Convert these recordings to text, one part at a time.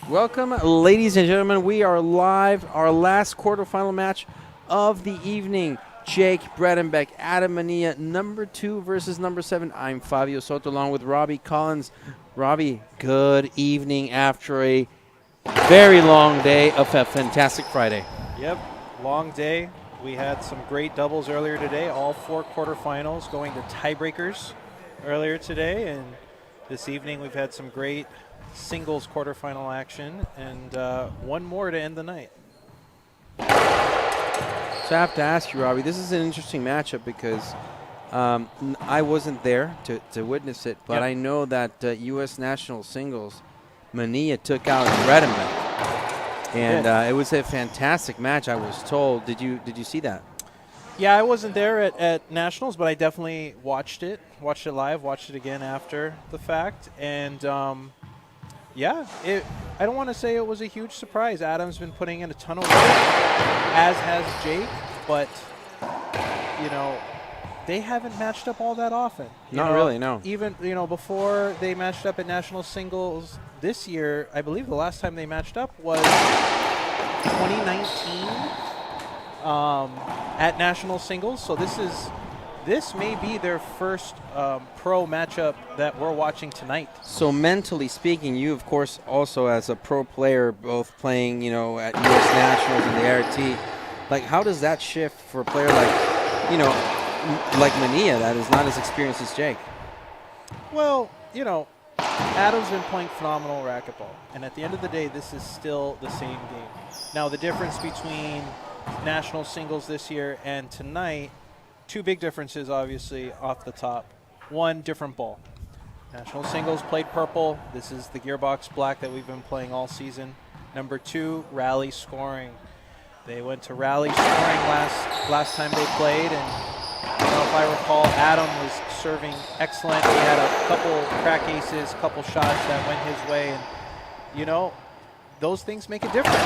Welcome, ladies and gentlemen. We are live. Our last quarterfinal match of the evening. Jake Bredenbeck, Adam Manilla, number 2 versus number 7. I'm Fabio Soto along with Robbie Collins. Robbie, good evening after a very long day of a fantastic Friday. Yep, long day. We had some great doubles earlier today, all 4 quarterfinals going to tiebreakers earlier today. And this evening we've had some great singles quarterfinal action and one more to end the night. So I have to ask you, Robbie, this is an interesting matchup because I wasn't there to witness it, but I know that U.S. national singles, Manilla took out Bredenbeck. And it was a fantastic match, I was told. Did you see that? Yeah, I wasn't there at Nationals, but I definitely watched it live, watched it again after the fact. And yeah, I don't want to say it was a huge surprise. Adam's been putting in a ton of work, as has Jake, but, you know, they haven't matched up all that often. Not really, no. Even, you know, before they matched up at national singles this year, I believe the last time they matched up was 2019 at national singles. So this may be their first pro matchup that we're watching tonight. So mentally speaking, you, of course, also as a pro player, both playing, you know, at U.S. Nationals and the ART, like, how does that shift for a player like, you know, like Manilla that is not as experienced as Jake? Well, you know, Adam's been playing phenomenal racquetball, and at the end of the day, this is still the same game. Now, the difference between national singles this year and tonight, 2 big differences, obviously, off the top. 1, different ball. National singles played purple. This is the gearbox black that we've been playing all season. Number 2, rally scoring. They went to rally scoring last time they played, and you know, if I recall, Adam was serving excellent. He had a couple crack aces, a couple shots that went his way, and you know, those things make a difference.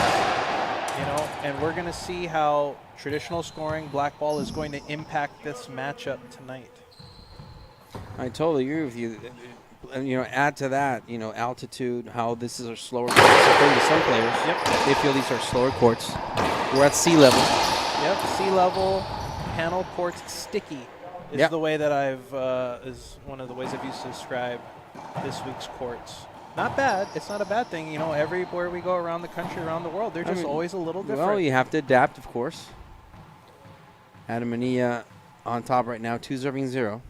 You know, and we're going to see how traditional scoring, black ball, is going to impact this matchup tonight. I totally agree with you. And, you know, add to that, you know, altitude, how this is a slower court. According to some players, they feel these are slower courts. We're at sea level. Yep, sea level, panel courts, sticky is the way that is one of the ways I've used to describe this week's courts. Not bad. It's not a bad thing. You know, everywhere we go around the country, around the world, they're just always a little different. Well, you have to adapt, of course. Adam Manilla on top right now, 2-0.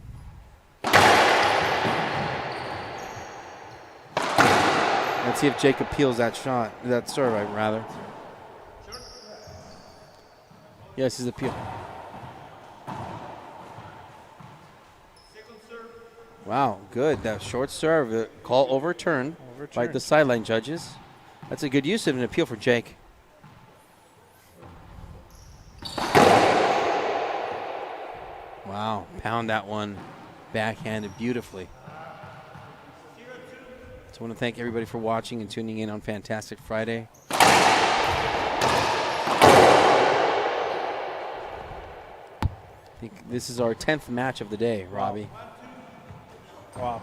Let's see if Jake appeals that shot, that serve, rather. Yes, his appeal. Wow, good. That short serve, call overturned by the sideline judges. That's a good use of an appeal for Jake. Wow, pound that one backhanded beautifully. So I want to thank everybody for watching and tuning in on Fantastic Friday. I think this is our 10th match of the day, Robbie. Wow.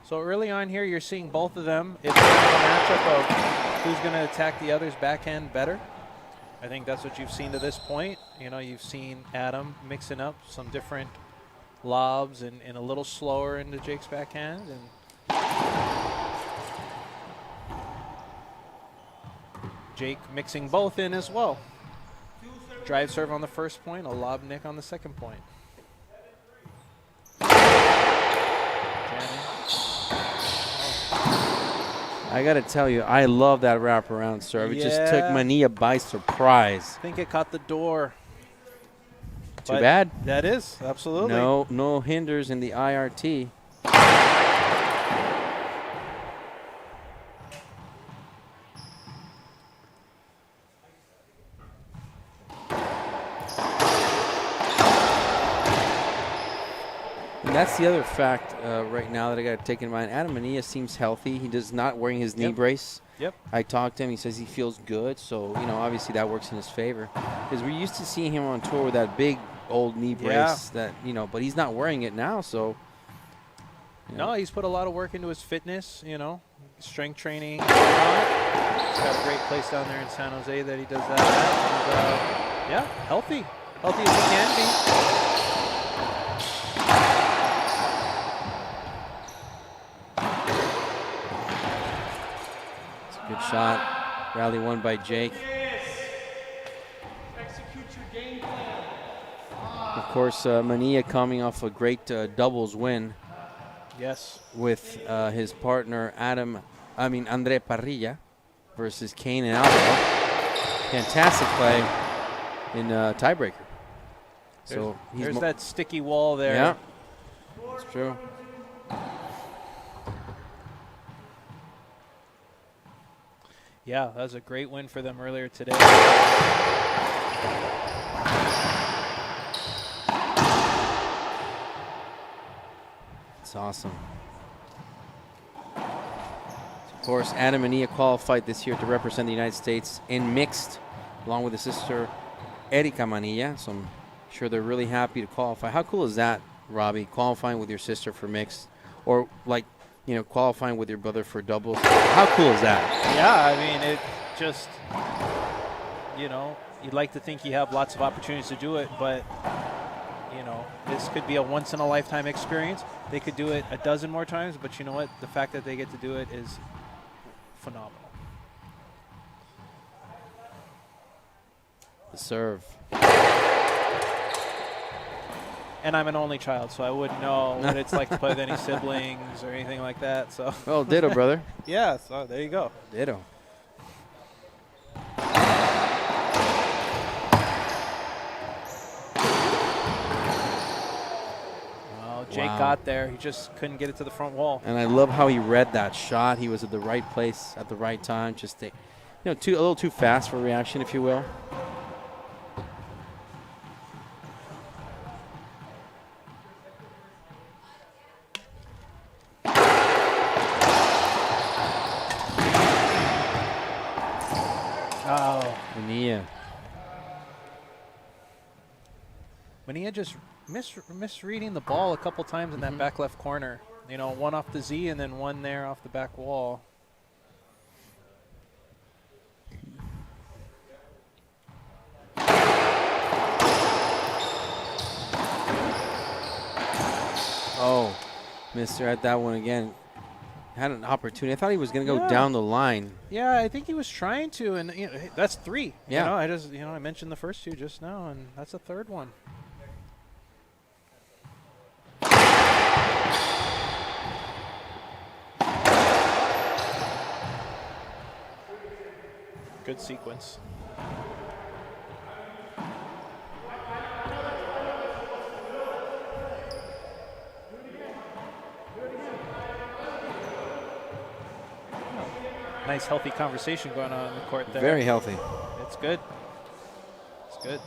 So early on here, you're seeing both of them. It's kind of a matchup of who's going to attack the other's backhand better. I think that's what you've seen to this point. You know, you've seen Adam mixing up some different lobs and a little slower into Jake's backhand. And Jake mixing both in as well. Drive serve on the first point, a lob nick on the second point. I got to tell you, I love that wraparound serve. It just took Manilla by surprise. I think it caught the door. Too bad. That is, absolutely. No hinders in the IRT. And that's the other fact right now that I got to take in mind. Adam Manilla seems healthy. He does not wearing his knee brace. Yep. I talked to him. He says he feels good. So, you know, obviously that works in his favor. Because we're used to seeing him on tour with that big old knee brace that, you know, but he's not wearing it now. So, no, he's put a lot of work into his fitness, you know, strength training. He's got a great place down there in San Jose that he does that at. And, healthy. Healthy as he can be. Good shot. Rally won by Jake. Of course, Manilla coming off a great doubles win. Yes. With his partner Andre Parrilla versus Kane and Alvaro. Fantastic play in tiebreaker. So there's that sticky wall there. Yeah, that's true. Yeah, that was a great win for them earlier today. It's awesome. Of course, Adam Manilla qualified this year to represent the United States in mixed, along with his sister Erika Manilla. So I'm sure they're really happy to qualify. How cool is that, Robbie? Qualifying with your sister for mixed, or like, you know, qualifying with your brother for doubles. How cool is that? Yeah, I mean, it just, you know, you'd like to think you have lots of opportunities to do it, but, you know, this could be a once-in-a-lifetime experience. They could do it a dozen more times, but you know what? The fact that they get to do it is phenomenal. The serve. And I'm an only child, so I wouldn't know what it's like to play with any siblings or anything like that. So. Well, ditto, brother. Yeah, so there you go. Ditto. Well, Jake got there. He just couldn't get it to the front wall. And I love how he read that shot. He was at the right place at the right time. Just, you know, a little too fast for reaction, if you will. Manilla just misreading the ball a couple times in that back left corner. You know, one off the Z and then one there off the back wall. Oh, Mr. at that one again. Had an opportunity. I thought he was going to go down the line. Yeah, I think he was trying to, and you know, that's three. Yeah. You know, I mentioned the first two just now, and that's a third one. Good sequence. Nice, healthy conversation going on in the court there. Very healthy. It's good. It's good.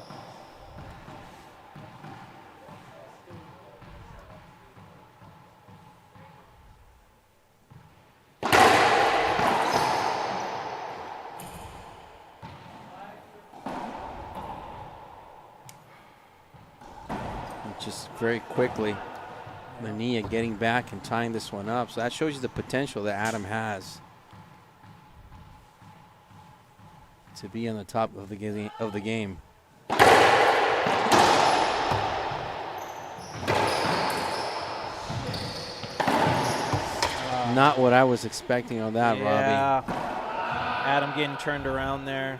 Just very quickly. Manilla getting back and tying this one up. So that shows you the potential that Adam has to be on the top of the game. Not what I was expecting on that, Robbie. Yeah. Adam getting turned around there.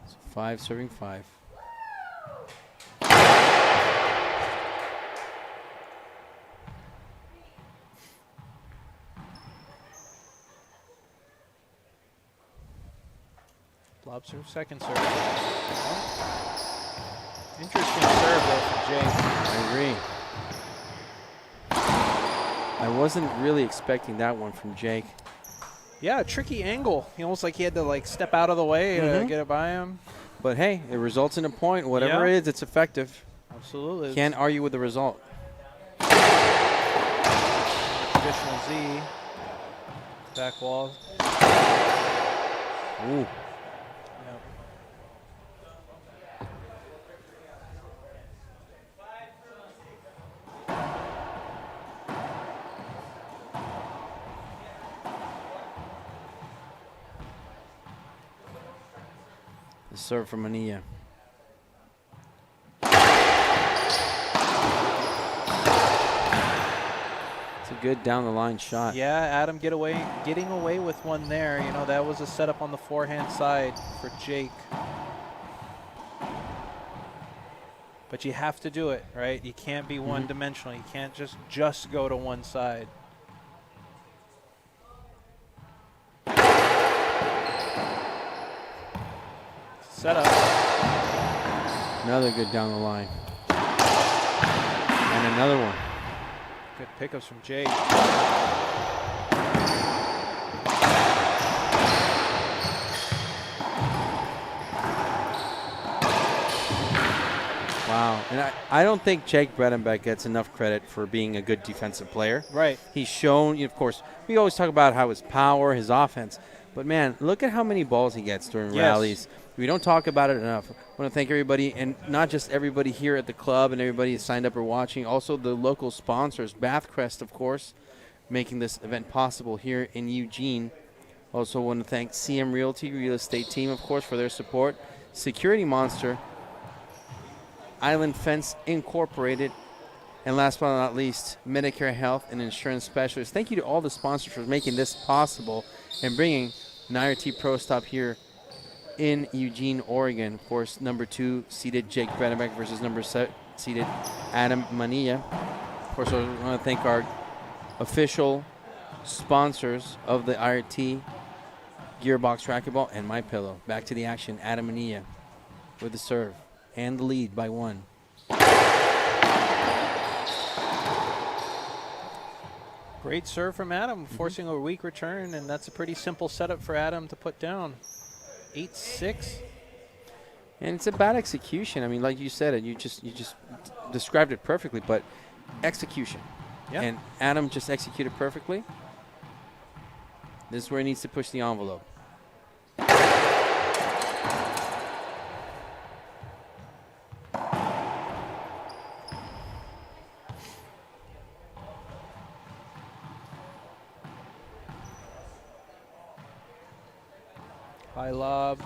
So 5 serving 5. Lob serve, second serve. Interesting serve there from Jake. I agree. I wasn't really expecting that one from Jake. Yeah, a tricky angle. He almost like he had to like step out of the way to get it by him. But hey, it results in a point. Whatever it is, it's effective. Absolutely. Can't argue with the result. Traditional Z. Back wall. Ooh. Yep. The serve from Manilla. It's a good down the line shot. Yeah, Adam getting away with one there. You know, that was a setup on the forehand side for Jake. But you have to do it, right? You can't be one-dimensional. You can't just go to one side. Setup. Another good down the line. And another one. Good pickups from Jake. Wow. And I don't think Jake Bredenbeck gets enough credit for being a good defensive player. Right. He's shown, of course, we always talk about how his power, his offense. But, man, look at how many balls he gets during rallies. We don't talk about it enough. I want to thank everybody, and not just everybody here at the club and everybody who signed up or watching, also the local sponsors, Bathcrest, of course, making this event possible here in Eugene. Also want to thank CM Realty, real estate team, of course, for their support. Security Monster, Island Fence Incorporated, and last but not least, Medicare Health and Insurance Specialists. Thank you to all the sponsors for making this possible and bringing an IRT Pro Stop here in Eugene, Oregon. Of course, number 2 seeded Jake Bredenbeck versus number 7 seeded Adam Manilla. Of course, I want to thank our official sponsors of the IRT, Gearbox Racquetball, and My Pillow. Back to the action. Adam Manilla with the serve and the lead by 1. Great serve from Adam, forcing a weak return, and that's a pretty simple setup for Adam to put down. 8-6. And it's a bad execution. I mean, like you said, you just described it perfectly, but execution. Yeah. And Adam just executed perfectly. This is where he needs to push the envelope. High lob.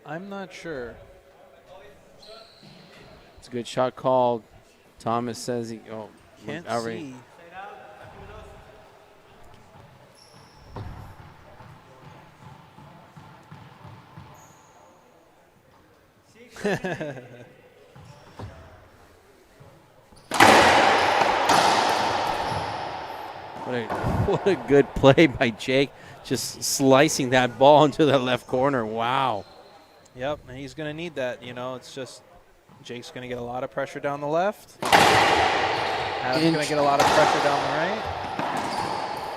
I'm not sure. It's a good shot called. Thomas says he Can't already. see. What a good play by Jake, just slicing that ball into the left corner. Wow. Yep, and he's going to need that. You know, it's just Jake's going to get a lot of pressure down the left. Adam's going to get a lot of pressure down the right.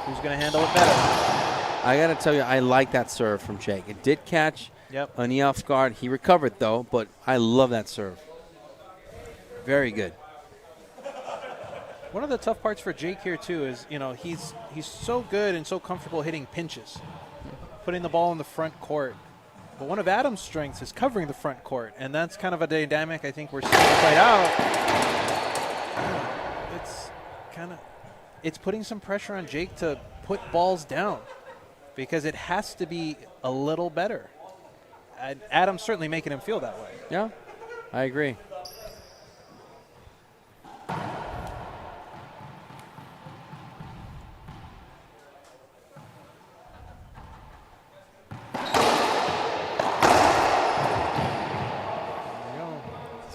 Who's going to handle it better? I got to tell you, I like that serve from Jake. It did catch Ani off guard. He recovered, though, but I love that serve. Very good. One of the tough parts for Jake here too is, he's so good and so comfortable hitting pinches, putting the ball in the front court. But one of Adam's strengths is covering the front court, and that's kind of a dynamic I think we're seeing played out. It's putting some pressure on Jake to put balls down because it has to be a little better. And Adam's certainly making him feel that way. Yeah, I agree.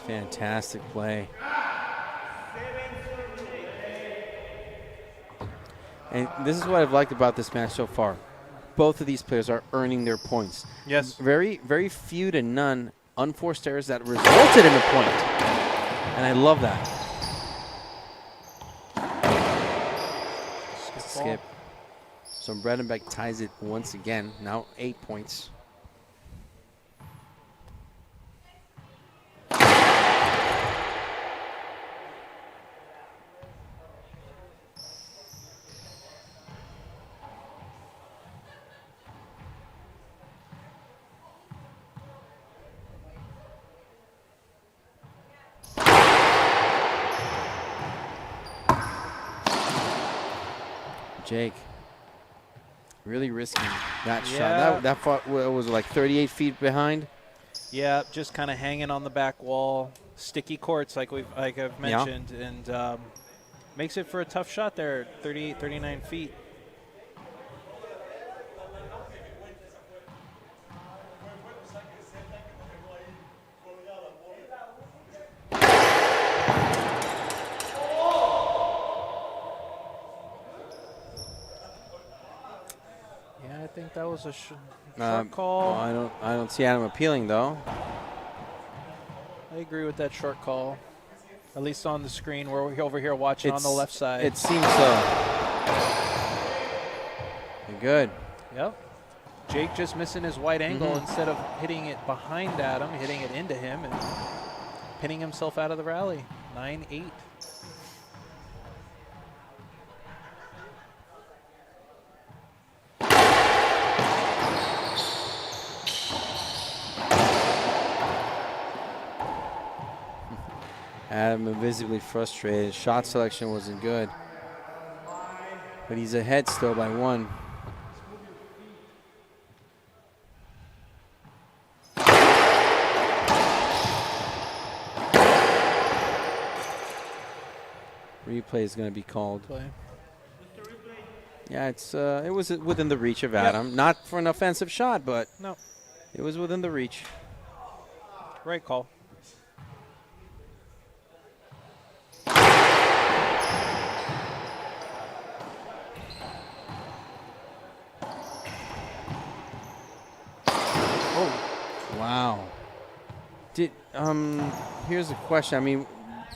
Fantastic play. And this is what I've liked about this match so far. Both of these players are earning their points. Yes. Very, very few to none unforced errors that resulted in a point. And I love that. Skip. So Bredenbeck ties it once again. Now 8 points. Jake, really risking that shot. That fought, was like 38 feet behind. Yeah, just kind of hanging on the back wall, sticky courts like I've mentioned, and makes it for a tough shot there, 38, 39 feet. I think that was a short call. Well, I don't see Adam appealing though. I agree with that short call. At least on the screen, we're over here watching on the left side. It seems so. Good. Yep. Jake just missing his wide angle instead of hitting it behind Adam, hitting it into him and pinning himself out of the rally. 9-8. Adam visibly frustrated. Shot selection wasn't good. But he's ahead still by 1. Replay is going to be called. Yeah, it was within the reach of Adam. Not for an offensive shot, but no, it was within the reach. Right call. Wow. Here's a question. I mean,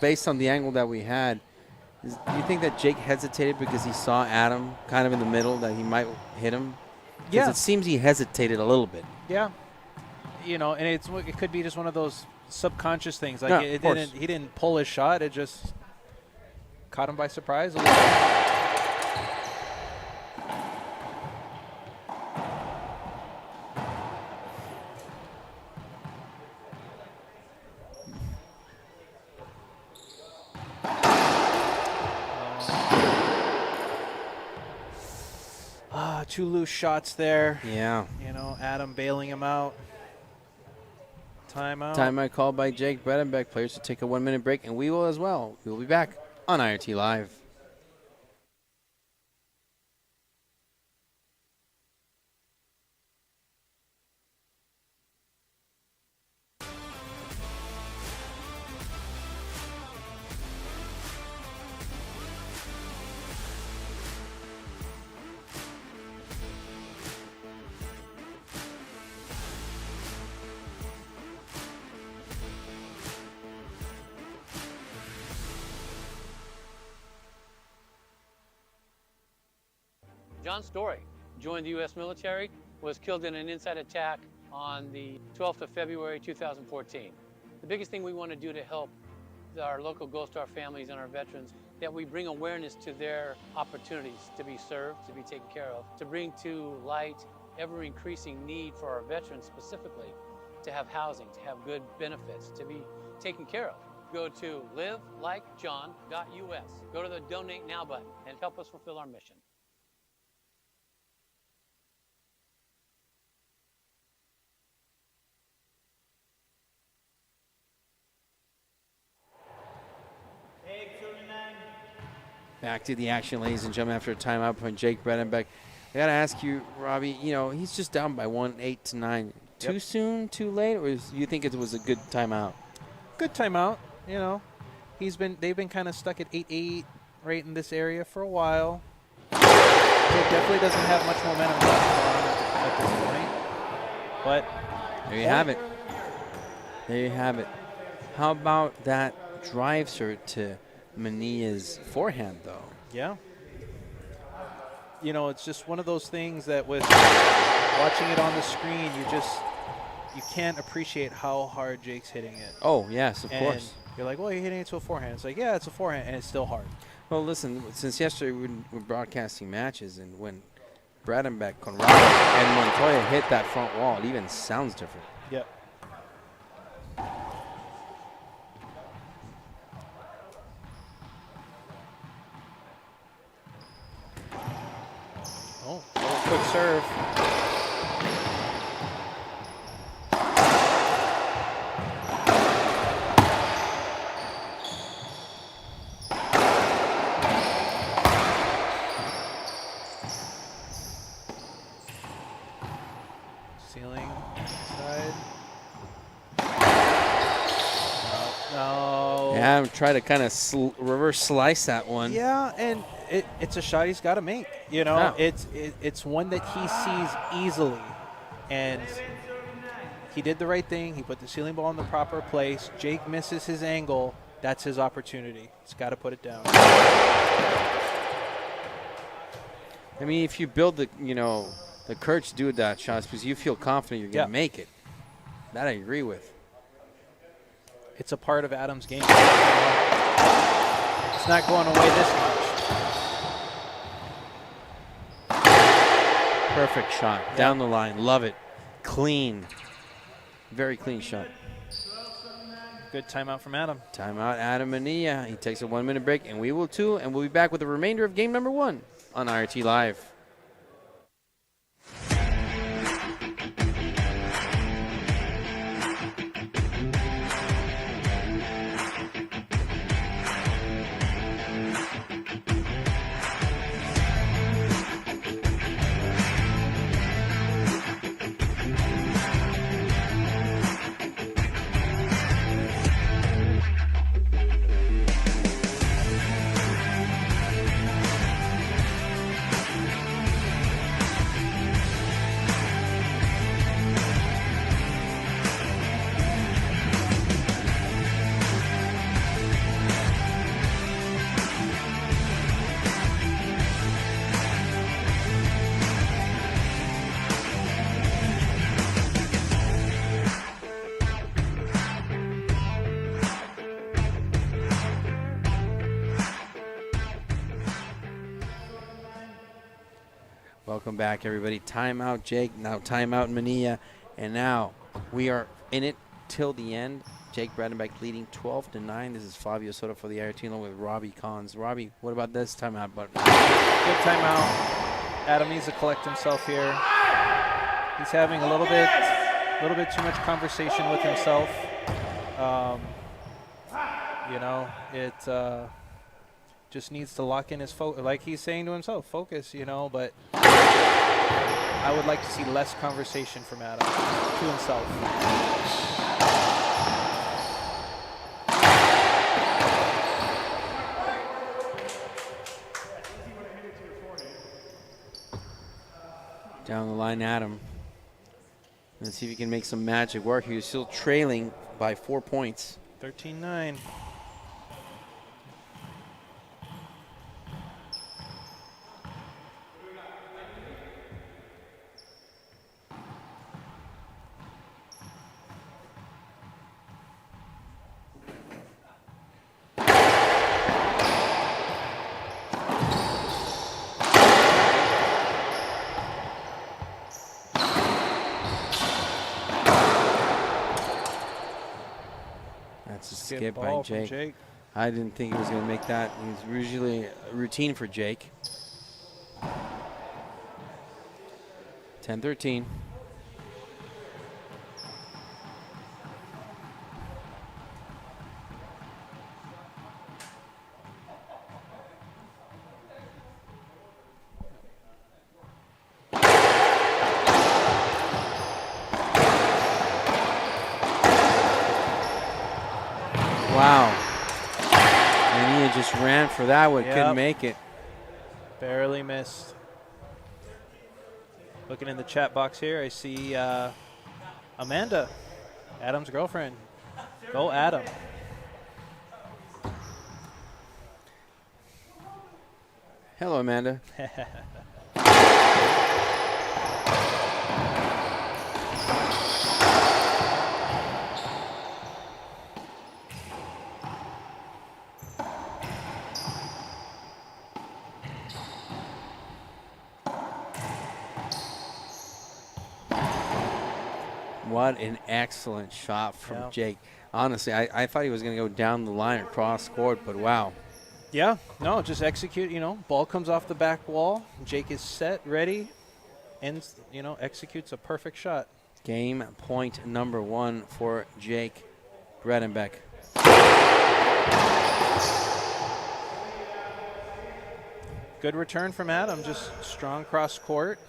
based on the angle that we had, do you think that Jake hesitated because he saw Adam kind of in the middle, that he might hit him? Because it seems he hesitated a little bit. Yeah. And it could be just one of those subconscious things. Like he didn't pull his shot. It just caught him by surprise a little bit. Two loose shots there. Yeah. Adam bailing him out. Timeout. Timeout called by Jake Bredenbeck. Players to take a 1-minute break, and we will as well. We will be back on IRT Live. John Story joined the U.S. military, was killed in an inside attack on the 12th of February 2014. The biggest thing we want to do to help our local Gold Star families and our veterans that we bring awareness to their opportunities to be served, to be taken care of, to bring to light ever-increasing need for our veterans specifically, to have housing, to have good benefits, to be taken care of. Go to livelikejohn.us. Go to the Donate Now button and help us fulfill our mission. Back to the action, ladies and gentlemen, after a timeout from Jake Bredenbeck. I got to ask you, Robbie, he's just down by 1, 8-9. Too soon, too late, or do you think it was a good timeout? Good timeout. They've been kind of stuck at 8-8 right in this area for a while. So it definitely doesn't have much momentum left at this point. But there you have it. There you have it. How about that drive serve to Manilla's forehand, though? Yeah. It's just one of those things that with watching it on the screen, you can't appreciate how hard Jake's hitting it. Oh, yes, of and course. You're like, well, you're hitting it to a forehand. It's like, yeah, it's a forehand, and it's still hard. Well, listen, since yesterday we're broadcasting matches, and when Bredenbeck, Conrado, and Montoya hit that front wall, it even sounds different. Yep. Oh, quick serve. Ceiling side. No. Yeah, I'm trying to kind of reverse slice that one. Yeah, and it's a shot he's got to make. Yeah. It's one that he sees easily, and he did the right thing. He put the ceiling ball in the proper place. Jake misses his angle. That's his opportunity. He's got to put it down. I mean, if you build the courage to do that shot, because you feel confident you're going to make it. That I agree with. It's a part of Adam's game. It's not going away this much. Perfect shot. Down the line. Love it. Clean. Very clean shot. Good timeout from Adam. Timeout, Adam Manilla. He takes a 1-minute break, and we will too. And we'll be back with the remainder of game number 1 on IRT Live. Welcome back, everybody. Timeout, Jake. Now timeout, Manilla. And now we are in it till the end. Jake Bredenbeck leading 12-9. This is Fabio Soto for the IRT along with Robbie Cons. Robbie, what about this timeout button? Good timeout. Adam needs to collect himself here. He's having a little bit too much conversation with himself. It just needs to lock in his focus, like he's saying to himself, focus, but I would like to see less conversation from Adam to himself. Down the line, Adam. Let's see if he can make some magic work. He was still trailing by 4 points. 13-9. That's a skip by ball from Jake. Jake. I didn't think he was going to make that. He's usually a routine for Jake. 10-13. Wow. Manilla just ran for that one, couldn't make it. Barely missed. Looking in the chat box here, I see Amanda, Adam's girlfriend. Go Adam. Hello, Amanda. What an excellent shot from Jake. Honestly, I thought he was going to go down the line or cross court, but wow. Yeah, no, just execute, ball comes off the back wall. Jake is set, ready, and, executes a perfect shot. Game point number 1 for Jake Bredenbeck. Good return from Adam, just strong cross court.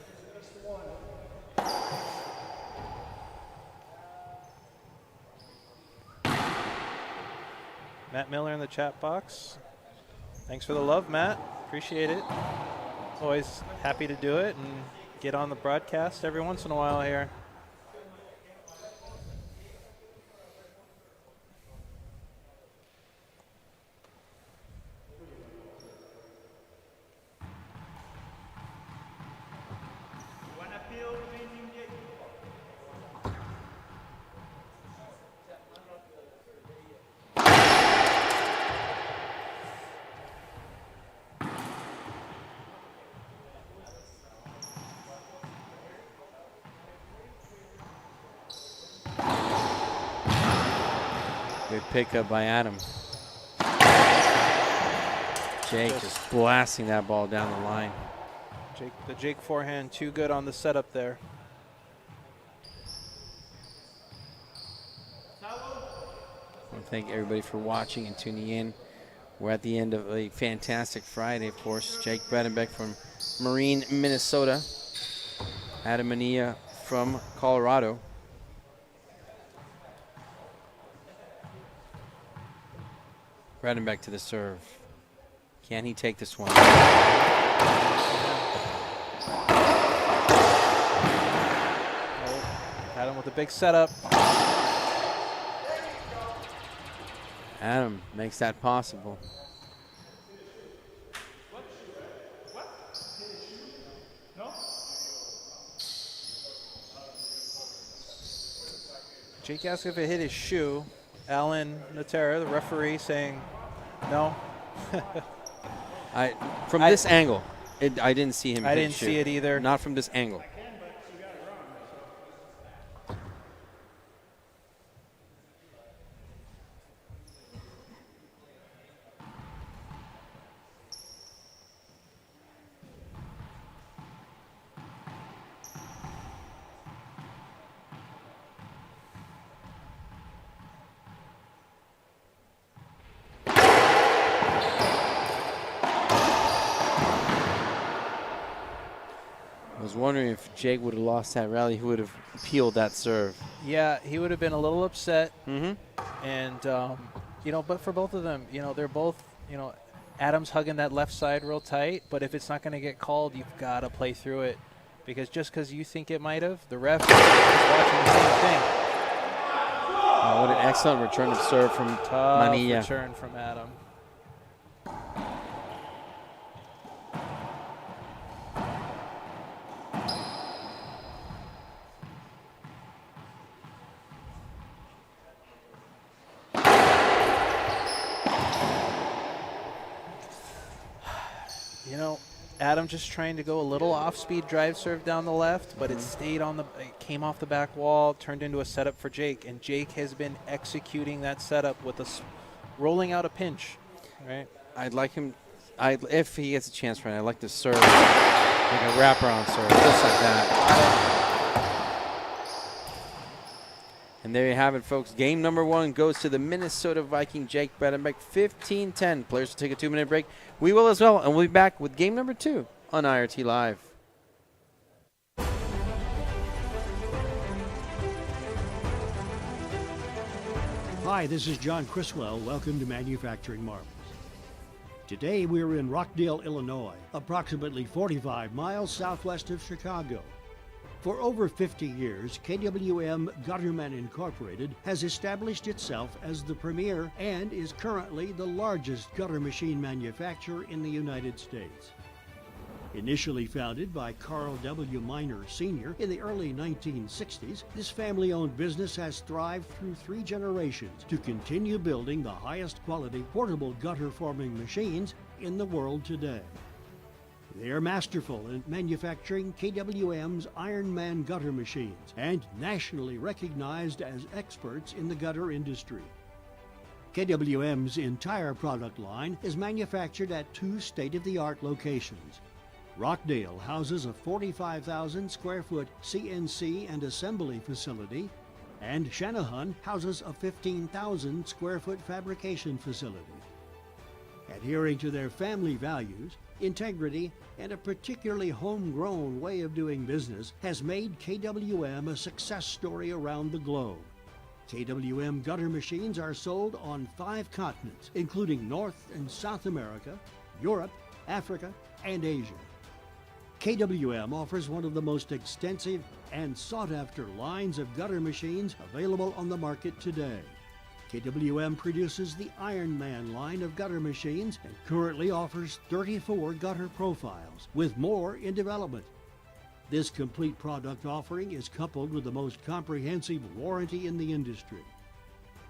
Matt Miller in the chat box. Thanks for the love, Matt. Appreciate it. Always happy to do it and get on the broadcast every once in a while here. Good pickup by Adam. Jake just blasting that ball down the line. The Jake forehand too good on the setup there. I want to thank everybody for watching and tuning in. We're at the end of a fantastic Friday, of course. Jake Bredenbeck from Marine, Minnesota. Adam Manilla from Colorado. Bredenbeck to the serve. Can he take this one? Adam with a big setup. Adam makes that possible. Jake asked if it hit his shoe. Alan Natera, the referee, saying no. From this angle, I didn't see him. I didn't see it either. Not from this angle. I was wondering if Jake would have lost that rally, who would have peeled that serve. Yeah, he would have been a little upset. Mm-hmm. And, but for both of them, they're both, Adam's hugging that left side real tight, but if it's not going to get called, you've got to play through it. Because just because you think it might have, the ref is watching the same thing. Oh, what an excellent return of serve from Manilla. Return from Adam. Adam just trying to go a little off-speed drive serve down the left, but it stayed on it came off the back wall, turned into a setup for Jake, and Jake has been executing that setup with rolling out a pinch, right? I'd like him, if he gets a chance for it, I'd like to serve like a wraparound serve, just like that. And there you have it, folks. Game number 1 goes to the Minnesota Viking, Jake Bredenbeck, 15-10. Players will take a 2-minute break. We will as well, and we'll be back with game number 2 on IRT Live. Hi, this is John Criswell. Welcome to Manufacturing Marvels. Today we're in Rockdale, Illinois, approximately 45 miles southwest of Chicago. For over 50 years, KWM Gutterman Incorporated has established itself as the premier and is currently the largest gutter machine manufacturer in the United States. Initially founded by Carl W. Miner Sr. in the early 1960s, this family-owned business has thrived through 3 generations to continue building the highest quality portable gutter forming machines in the world today. They are masterful in manufacturing KWM's Ironman gutter machines and nationally recognized as experts in the gutter industry. KWM's entire product line is manufactured at 2 state-of-the-art locations. Rockdale houses a 45,000 square foot CNC and assembly facility, and Shanahan houses a 15,000 square foot fabrication facility. Adhering to their family values, integrity, and a particularly homegrown way of doing business has made KWM a success story around the globe. KWM gutter machines are sold on 5 continents, including North and South America, Europe, Africa, and Asia. KWM offers one of the most extensive and sought-after lines of gutter machines available on the market today. KWM produces the Ironman line of gutter machines and currently offers 34 gutter profiles, with more in development. This complete product offering is coupled with the most comprehensive warranty in the industry.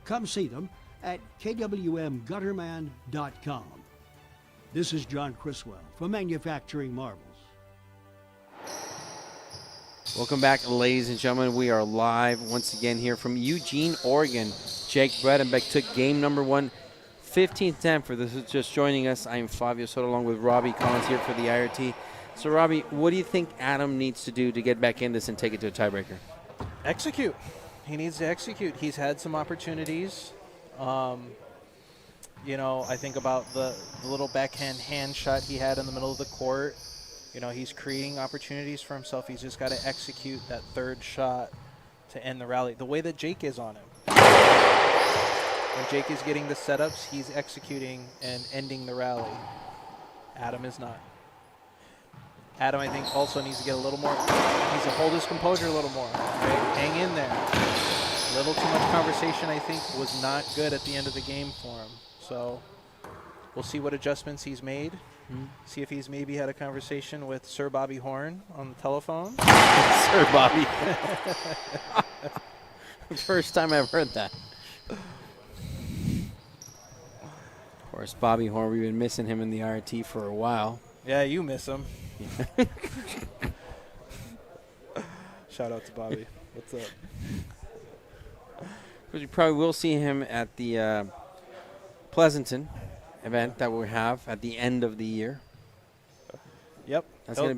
Come see them at kwmgutterman.com. This is John Criswell for Manufacturing Marvels. Welcome back, ladies and gentlemen. We are live once again here from Eugene, Oregon. Jake Bredenbeck took game number 1, 15-10. For those who are just joining us, I am Fabio Soto along with Robbie Collins here for the IRT. So, Robbie, what do you think Adam needs to do to get back in this and take it to a tiebreaker? Execute. He needs to execute. He's had some opportunities. I think about the little backhand hand shot he had in the middle of the court. He's creating opportunities for himself. He's just got to execute that 3rd shot to end the rally. The way that Jake is on him. When Jake is getting the setups, he's executing and ending the rally. Adam is not. Adam, I think, also needs to get a little more. He needs to hold his composure a little more. Right? Hang in there. A little too much conversation, I think, was not good at the end of the game for him. So we'll see what adjustments he's made. See if he's maybe had a conversation with Sir Bobby Horn on the telephone. Sir Bobby. First time I've heard that. Of course, Bobby Horn, we've been missing him in the RT for a while. Yeah, you miss him. Shout out to Bobby. What's up? Because we probably will see him at the Pleasanton event that we'll have at the end of the year. Yep. That's going to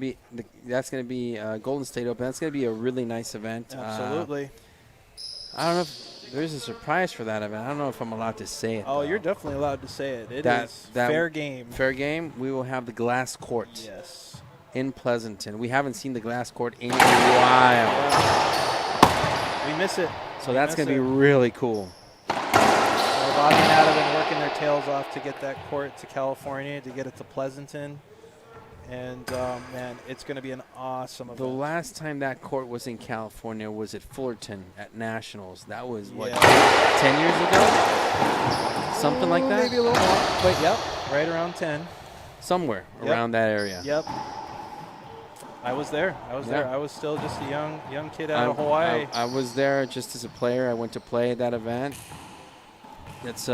be Golden State Open. That's going to be a really nice event. Absolutely. I don't know if there's a surprise for that event. I don't know if I'm allowed to say it. Oh, though. you're definitely allowed to say it. It is fair game. Fair game. We will have the glass court. Yes. In Pleasanton. We haven't seen the glass court in a while. We miss it. So that's going to be really cool. Bobby and Adam have been working their tails off to get that court to California, to get it to Pleasanton. And, man, it's going to be an awesome event. The last time that court was in California was at Fullerton at Nationals. That was, 10 years ago? Something like that? Maybe a little more. But, yep, right around 10. Somewhere around that area. Yep. I was there. I was still just a young kid out of Hawaii. I was there just as a player. I went to play at that event. It's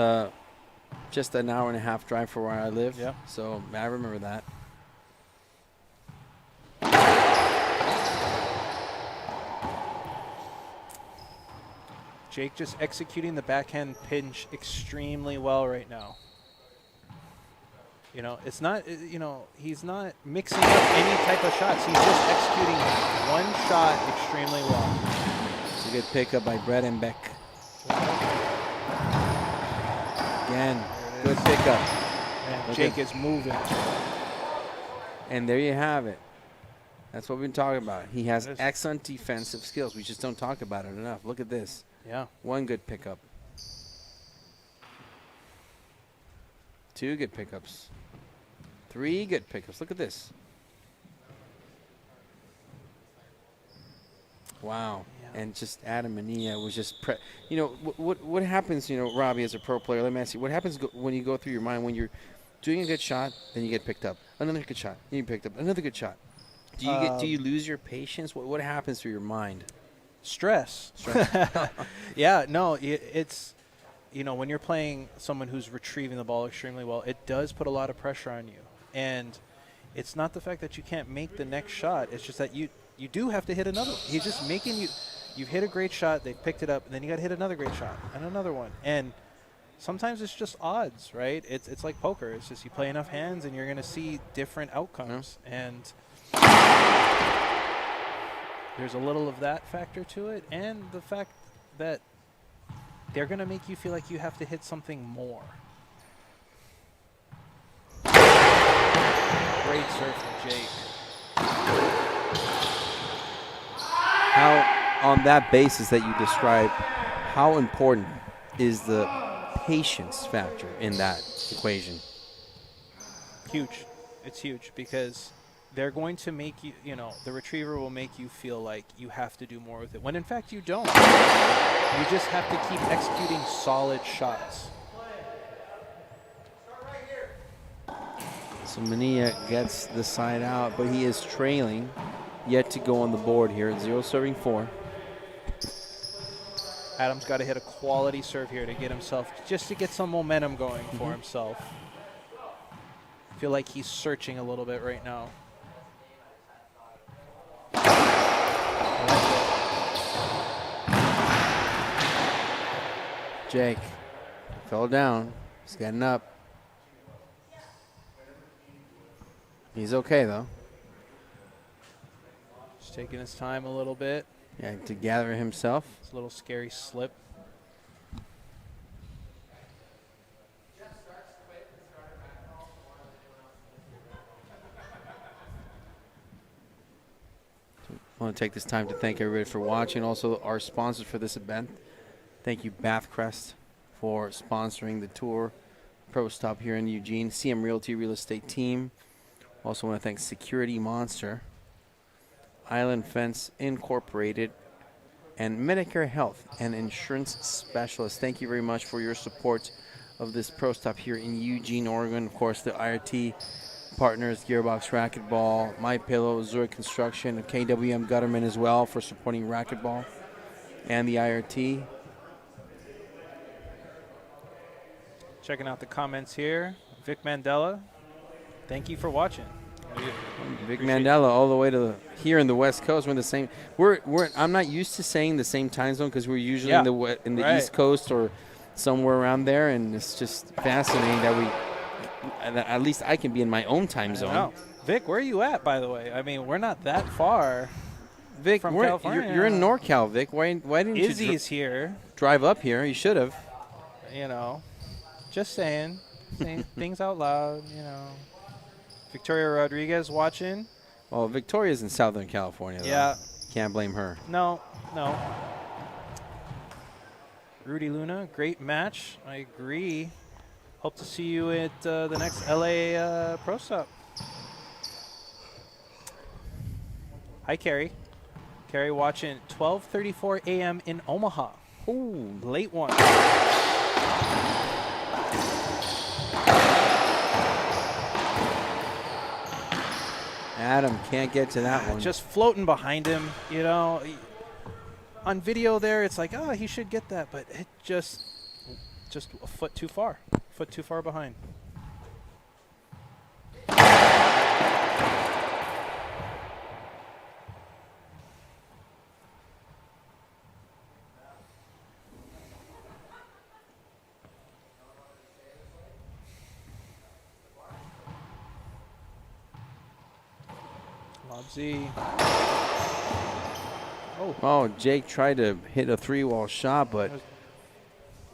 just an hour and a half drive from where I live. Yeah. So I remember that. Jake just executing the backhand pinch extremely well right now. You know, it's not, you know, he's not mixing up any type of shots. He's just executing one shot extremely well. It's a good pickup by Bredenbeck. Again, good pickup. And Jake is moving. And there you have it. That's what we've been talking about. He has It is. excellent defensive skills. We just don't talk about it enough. Look at this. Yeah. One good pickup. 2 good pickups. 3 good pickups. Look at this. Wow. Yeah. And just Adam Manilla was just you know, what happens, you know, Robbie, as a pro player, let me ask you, what happens when you go through your mind when you're doing a good shot, then you get picked up. Another good shot, then you picked up. Another good shot. Do you lose your patience? What happens through your mind? Stress. Yeah, no, it's, you know, when you're playing someone who's retrieving the ball extremely well, it does put a lot of pressure on you. And it's not the fact that you can't make the next shot. It's just that you do have to hit another one. He's just making you – you've hit a great shot, they picked it up, and then you got to hit another great shot and another one. And sometimes it's just odds, right? It's like poker. It's just you play enough hands and you're going to see different outcomes. Yeah. And there's a little of that factor to it, and the fact that they're going to make you feel like you have to hit something more. Great serve from Jake. How, on that basis that you describe, how important is the patience factor in that equation? Huge. It's huge because they're going to make you, you know, the retriever will make you feel like you have to do more with it, when in fact you don't. You just have to keep executing solid shots. So Manilla gets the side out, but he is trailing, yet to go on the board here at 0-4. Adam's got to hit a quality serve here to get himself, just to get some momentum going for himself. I feel like he's searching a little bit right now. Jake fell down. He's getting up. He's okay, though. Just taking his time a little bit. Yeah, to gather himself. It's a little scary slip. I want to take this time to thank everybody for watching. Also, our sponsors for this event. Thank you, Bathcrest, for sponsoring the tour. Pro Stop here in Eugene. CM Realty Real Estate Team. Also want to thank Security Monster, Island Fence Incorporated, and Medicare Health and Insurance Specialists. Thank you very much for your support of this Pro Stop here in Eugene, Oregon. Of course, the IRT partners, Gearbox Racquetball, My Pillow, Zurich Construction, KWM Gutterman as well for supporting racquetball and the IRT. Checking out the comments here. Vic Mandela, thank you for watching. Vic Mandela all the way to here in the West Coast. We're in the same. I'm not used to saying the same time zone because we're usually in the right. East Coast or somewhere around there, and it's just fascinating that we. At least I can be in my own time zone. Know. Vic, where are you at, by the way? I mean, we're not that far. Vic, from California. You're in NorCal, Vic. Why didn't Izzy's you here. drive up here? You should have. You know, just saying things out loud. You know, Victoria Rodriguez watching. Well, Victoria's in Southern California, though. Yeah. Can't blame her. No. Rudy Luna, great match. I agree. Hope to see you at the next LA Pro Stop. Hi, Carrie. Carrie watching 12:34 a.m. in Omaha. Ooh, late one. Adam can't get to that one. Just floating behind him, you know. On video there, it's like, oh, he should get that, but it just a foot too far. Foot too far behind. Hobbsy. Oh, Jake tried to hit a 3-wall shot, but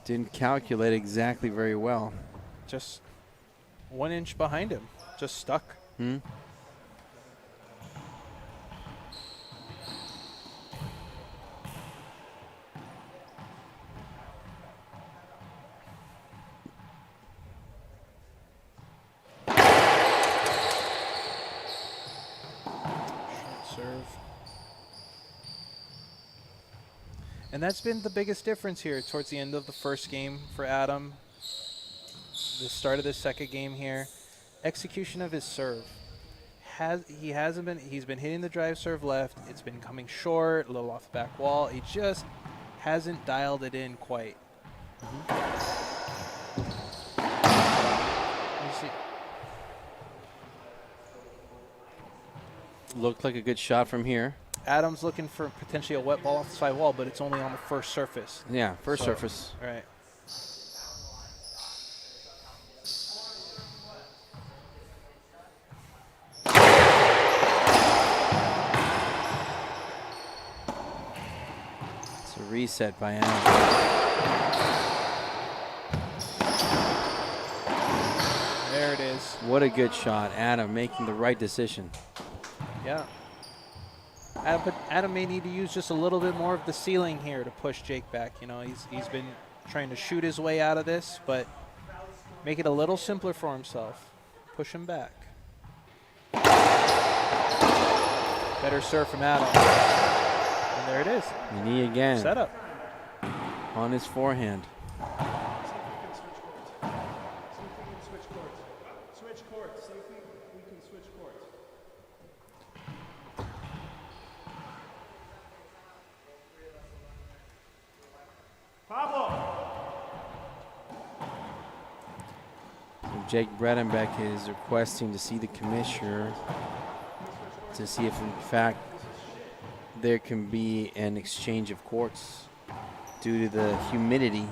didn't calculate exactly very well. Just 1 inch behind him. Just stuck. Hmm? Serve. And that's been the biggest difference here towards the end of the first game for Adam. The start of the second game here. Execution of his serve. He's been hitting the drive serve left. It's been coming short, a little off the back wall. He just hasn't dialed it in quite. Looked like a good shot from here. Adam's looking for potentially a wet ball off the side wall, but it's only on the first surface. Yeah, first surface. All right. It's a reset by Adam. There it is. What a good shot. Adam making the right decision. Yeah. Adam may need to use just a little bit more of the ceiling here to push Jake back. You know, he's been trying to shoot his way out of this, but make it a little simpler for himself. Push him back. Better serve from Adam. And there it is. Knee again. Set up. On his forehand. Jake Bredenbeck is requesting to see the commissioner to see if, in fact, there can be an exchange of courts due to the humidity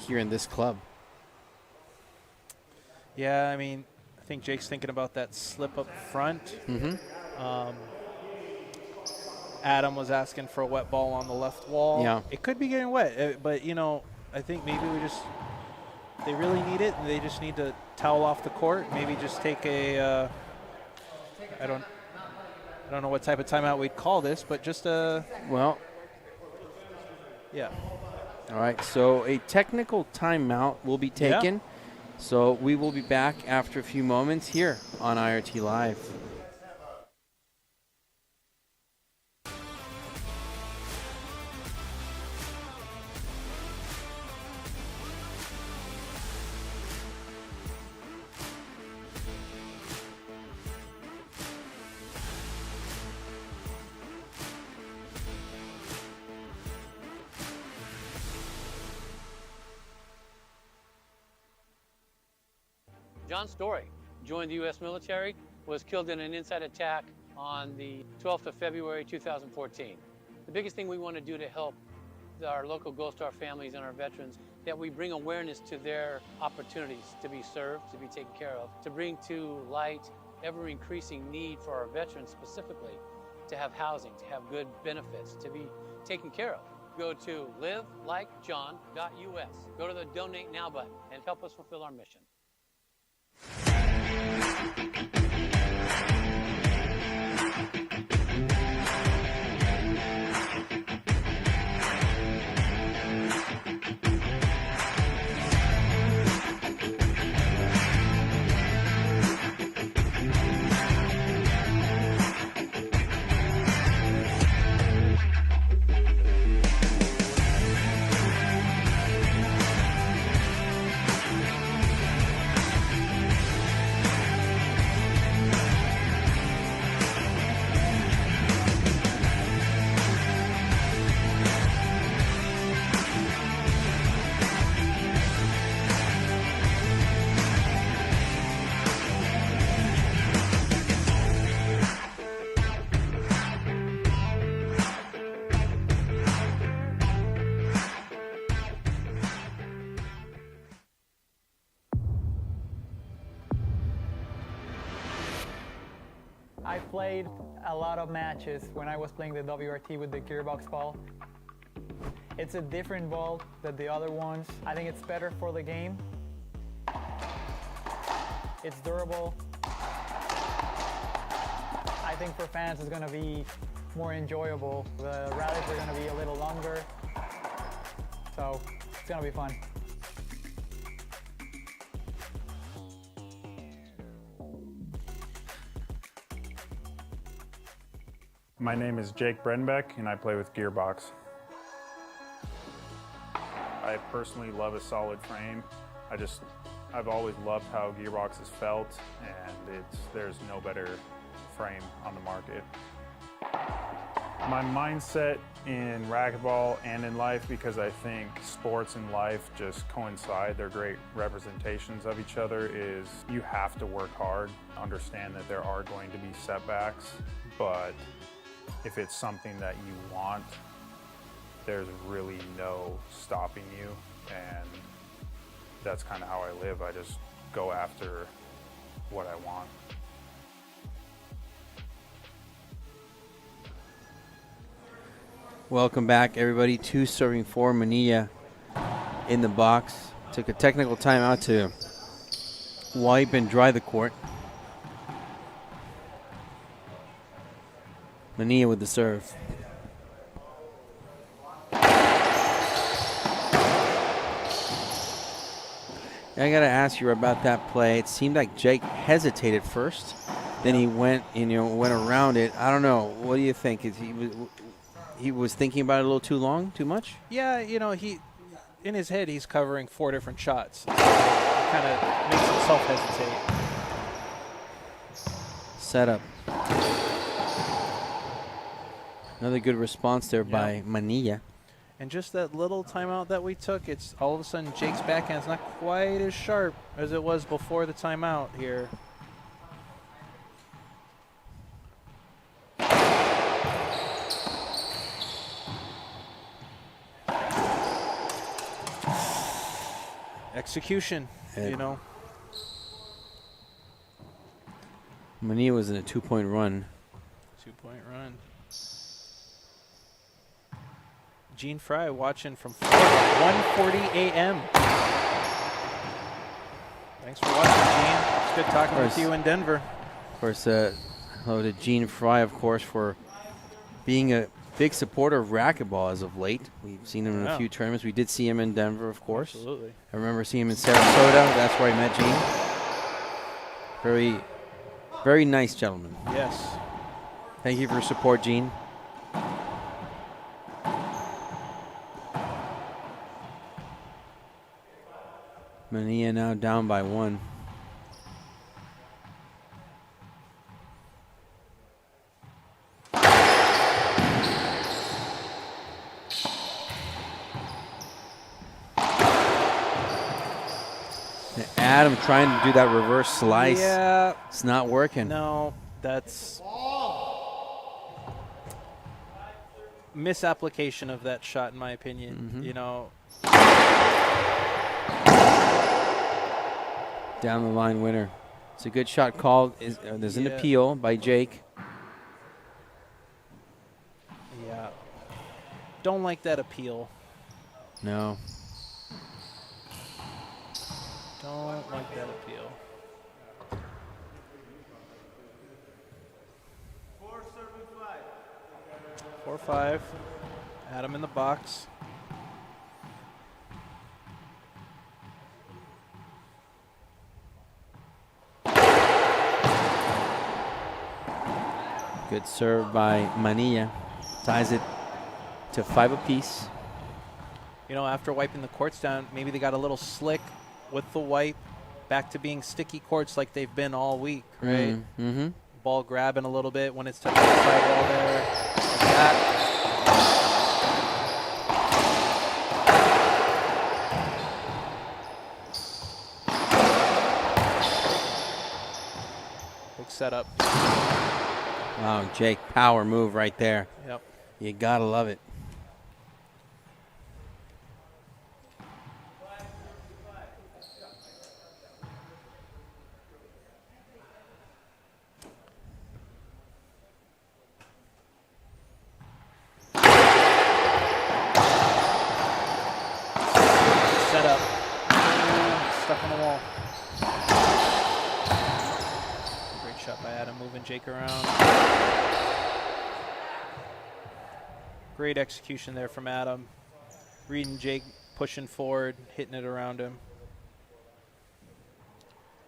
here in this club. Yeah, I mean, I think Jake's thinking about that slip up front. Adam was asking for a wet ball on the left wall. Yeah. It could be getting wet, but, you know, I think maybe they really need it, and they just need to towel off the court. Maybe just take a, I don't know what type of timeout we'd call this, but just a. Well. Yeah. All right, so a technical timeout will be taken. Yeah. So we will be back after a few moments here on IRT Live. John Story joined the U.S. military, was killed in an inside attack on the 12th of February 2014. The biggest thing we want to do to help our local Gold Star families and our veterans, that we bring awareness to their opportunities to be served, to be taken care of, to bring to light ever-increasing need for our veterans specifically, to have housing, to have good benefits, to be taken care of. Go to livelikejohn.us. Go to the Donate Now button and help us fulfill our mission. I played a lot of matches when I was playing the WRT with the gearbox ball. It's a different ball than the other ones. I think it's better for the game. It's durable. I think for fans it's going to be more enjoyable. The rallies are going to be a little longer. So it's going to be fun. My name is Jake Bredenbeck and I play with Gearbox. I personally love a solid frame. I've always loved how Gearbox has felt, and there's no better frame on the market. My mindset in racquetball and in life, because I think sports and life just coincide, they're great representations of each other, is you have to work hard, understand that there are going to be setbacks, but if it's something that you want, there's really no stopping you, and that's kind of how I live. I just go after what I want. Welcome back, everybody. 2 serving 4. Manilla in the box. Took a technical timeout to wipe and dry the court. Manilla with the serve. I gotta ask you about that play. It seemed like Jake hesitated first, then he went around it. I don't know. What do you think? He was thinking about it a little too long, too much? Yeah, he in his head he's covering 4 different shots. So it kind of makes himself hesitate. Setup. Another good response there by Manilla. And just that little timeout that we took, it's all of a sudden Jake's backhand's not quite as sharp as it was before the timeout here. Execution, Manilla was in a 2-point run. 2-point run. Gene Fry watching from 1:40 a.m. Thanks for watching, Gene. It's good talking with you in Denver. Of course, hello to Gene Fry, of course, for being a big supporter of racquetball as of late. We've seen him in a few tournaments. We did see him in Denver, of course. Absolutely. I remember seeing him in Sarasota. That's where I met Gene. Very, very nice gentleman. Yes. Thank you for your support, Gene. Manilla now down by 1. Adam trying to do that reverse slice. Yeah. It's not working. No, that's misapplication of that shot, in my opinion. Down the line winner. It's a good shot called. There's an appeal by Jake. Yeah. Don't like that appeal. No. Don't like that appeal. 4-5. Adam in the box. Good serve by Manilla. Ties it to 5 apiece. After wiping the courts down, maybe they got a little slick with the wipe, back to being sticky courts like they've been all week, right? Mm-hmm. Ball grabbing a little bit when it's touching the sidewall there. Like that. Big setup. Wow, Jake, power move right there. Yep. You gotta love it. turn Jake around. Great execution there from Adam. Reading Jake, pushing forward, hitting it around him.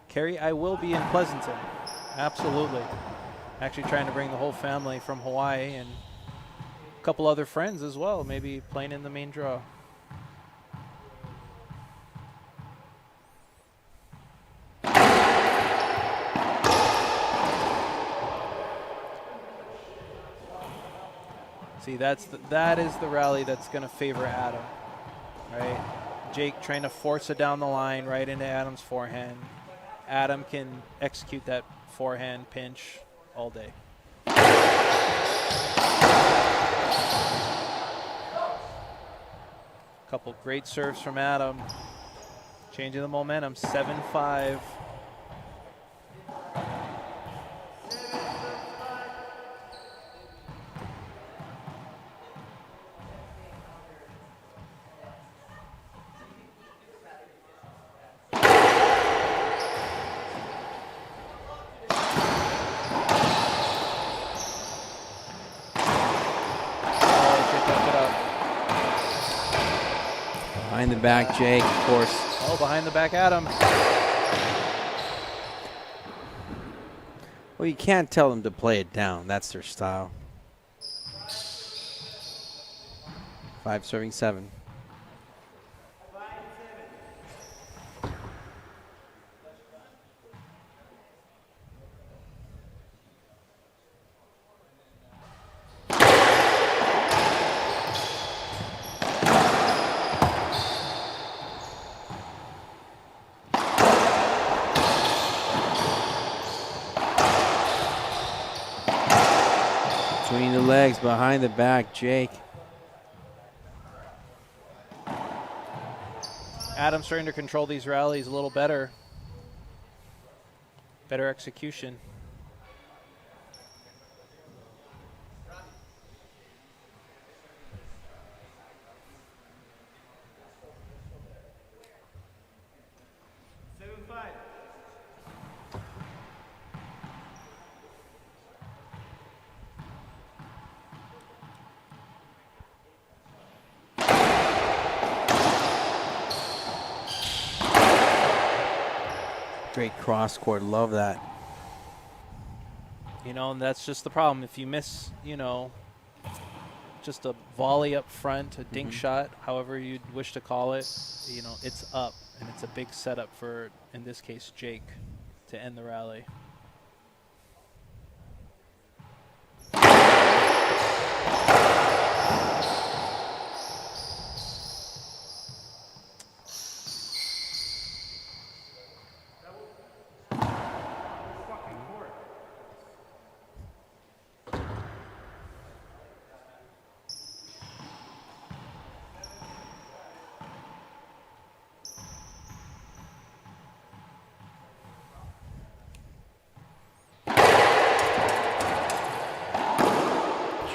Kerry, I will be in Pleasanton. Absolutely. Actually trying to bring the whole family from Hawaii and a couple other friends as well, maybe playing in the main draw. See, that is the rally that's going to favor Adam, right? Jake trying to force it down the line right into Adam's forehand. Adam can execute that forehand pinch all day. Couple great serves from Adam. Changing the momentum, 7-5. Behind the back, Jake, of course. Oh, behind the back, Adam. Well, you can't tell them to play it down. That's their style. 5 serving 7. Between the legs, behind the back, Jake. Adam's starting to control these rallies a little better. Better execution. Great cross court, love that. You know, and that's just the problem. If you miss, you know, just a volley up front, a dink shot, however you'd wish to call it, you know, it's up. And it's a big setup for, in this case, Jake to end the rally.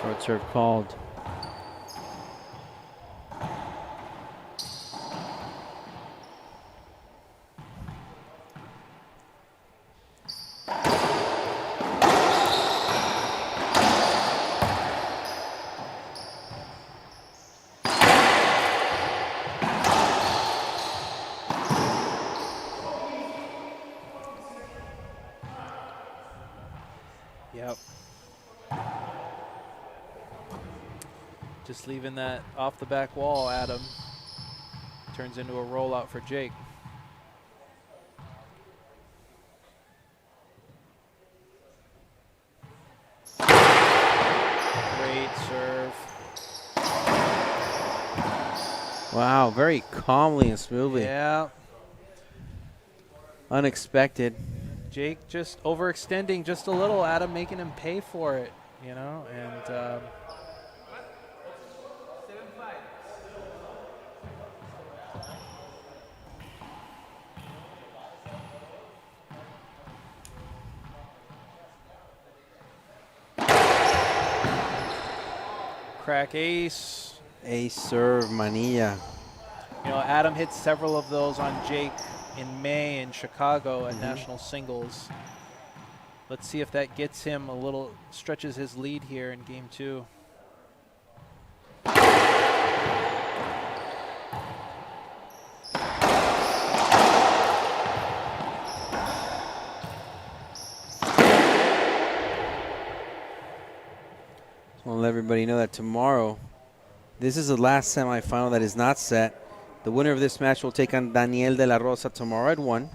Short serve called. Yep. Just leaving that off the back wall, Adam. Turns into a rollout for Jake. Great serve. Wow, very calmly and smoothly. Yeah. Unexpected. Jake just overextending just a little. Adam making him pay for it, you know, and crack ace. Ace serve, Manilla. You know, Adam hit several of those on Jake in May in Chicago at National Singles. Let's see if that gets him a little, stretches his lead here in game 2. I want to let everybody know that tomorrow, this is the last semifinal that is not set. The winner of this match will take on Daniel de la Rosa tomorrow at 1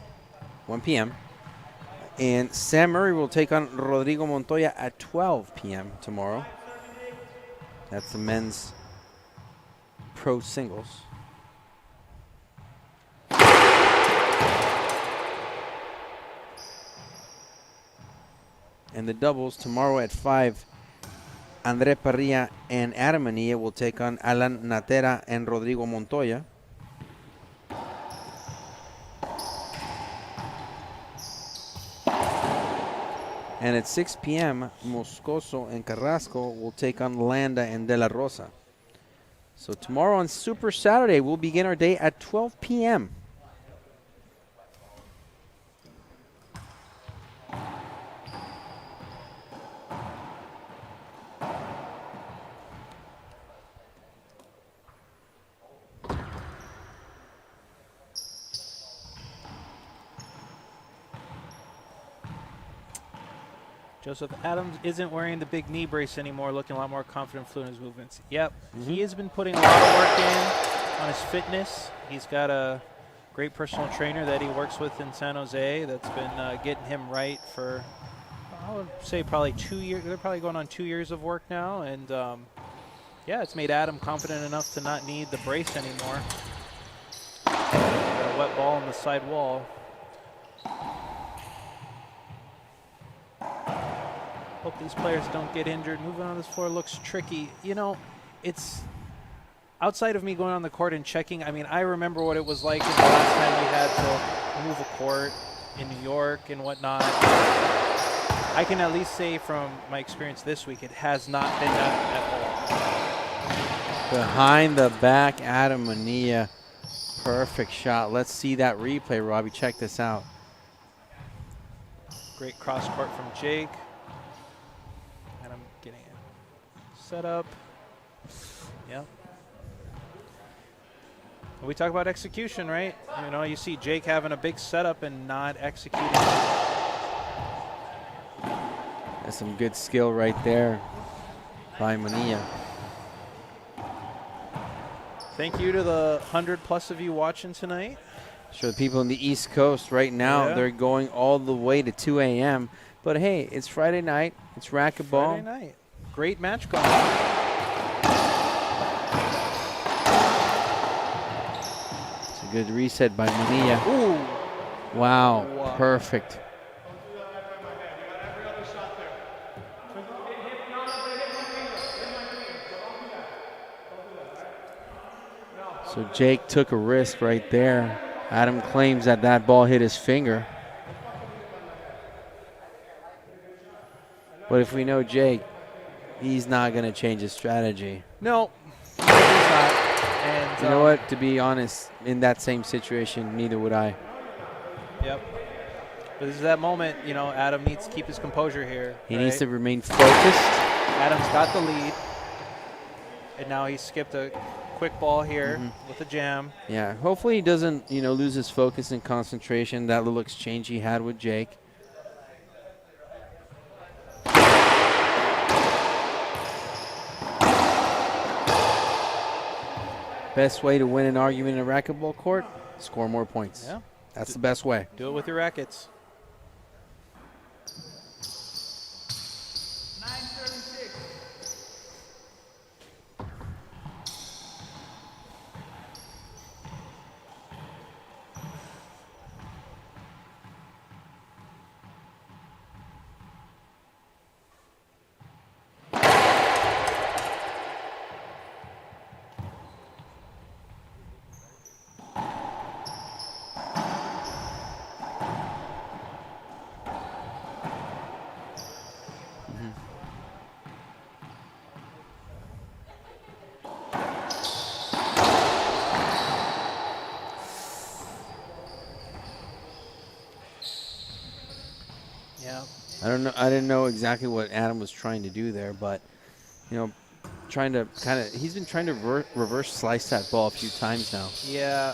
p.m. And Sam Murray will take on Rodrigo Montoya at 12 p.m. tomorrow. That's the men's pro singles. And the doubles tomorrow at 5. Andre Parrilla and Adam Manilla will take on Alan Natera and Rodrigo Montoya. And at 6 p.m., Moscoso and Carrasco will take on Landa and De La Rosa. So tomorrow on Super Saturday, we'll begin our day at 12 p.m. Joseph Adams isn't wearing the big knee brace anymore, looking a lot more confident, fluent in his movements. Yep, he has been putting a lot of work in on his fitness. He's got a great personal trainer that he works with in San Jose that's been getting him right for, I would say, probably 2 years. They're probably going on 2 years of work now. And, yeah, it's made Adam confident enough to not need the brace anymore. Got a wet ball on the side wall. Hope these players don't get injured. Moving on this floor looks tricky. You know, it's outside of me going on the court and checking. I mean, I remember what it was like the last time we had to move a court in New York and whatnot. I can at least say from my experience this week, it has not been done at all. Behind the back, Adam Manilla. Perfect shot. Let's see that replay, Robbie. Check this out. Great cross court from Jake. Adam getting it set up. Yep. We talk about execution, right? You know, you see Jake having a big setup and not executing. That's some good skill right there by Manilla. Thank you to the 100+ of you watching tonight. Sure, the people in the East Coast right now, they're going all the way to 2 a.m. But hey, it's Friday night. It's racquetball. Friday night. Great match going on. It's a good reset by Manilla. Ooh. Wow, perfect. So Jake took a risk right there. Adam claims that that ball hit his finger. But if we know Jake, he's not going to change his strategy. No, he's not. And you know what? To be honest, in that same situation, neither would I. Yep. But this is that moment, you know, Adam needs to keep his composure here. He needs to remain focused. Adam's got the lead. And now he skipped a quick ball here with a jam. Yeah, hopefully he doesn't, you know, lose his focus and concentration. That little exchange he had with Jake. Best way to win an argument in a racquetball court, score more points. Yeah. That's the best way. Do it with your rackets. I don't know. I didn't know exactly what Adam was trying to do there, but you know, trying to he's been trying to reverse slice that ball a few times now. Yeah.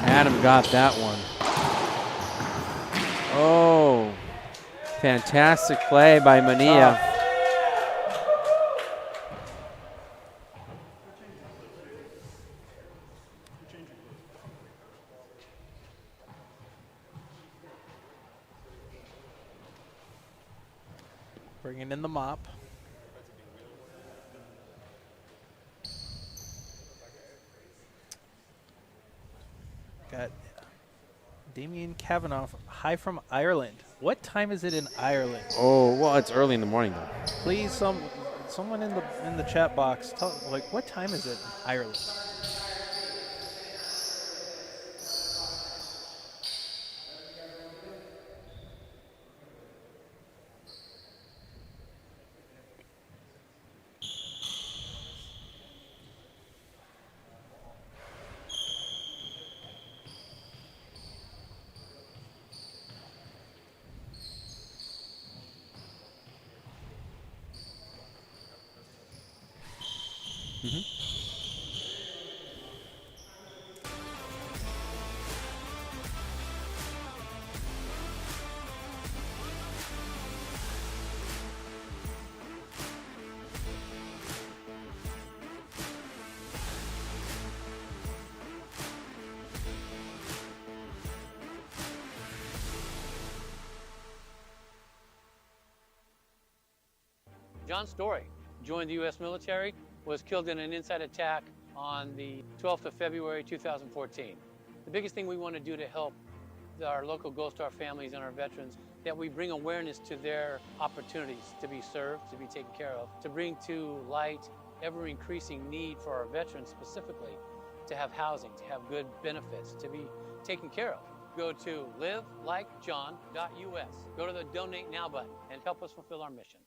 Adam got that one. Oh, fantastic play by Manilla. Bringing in the mop. Got Damien Kavanagh, hi from Ireland. What time is it in Ireland? Oh, well, it's early in the morning though. Please, someone in the chat box, tell what time is it in Ireland? John Story joined the U.S. military, was killed in an inside attack on the 12th of February 2014. The biggest thing we want to do to help our local Gold Star families and our veterans, that we bring awareness to their opportunities to be served, to be taken care of, to bring to light ever-increasing need for our veterans specifically, to have housing, to have good benefits, to be taken care of. Go to livelikejohn.us. Go to the Donate Now button and help us fulfill our mission.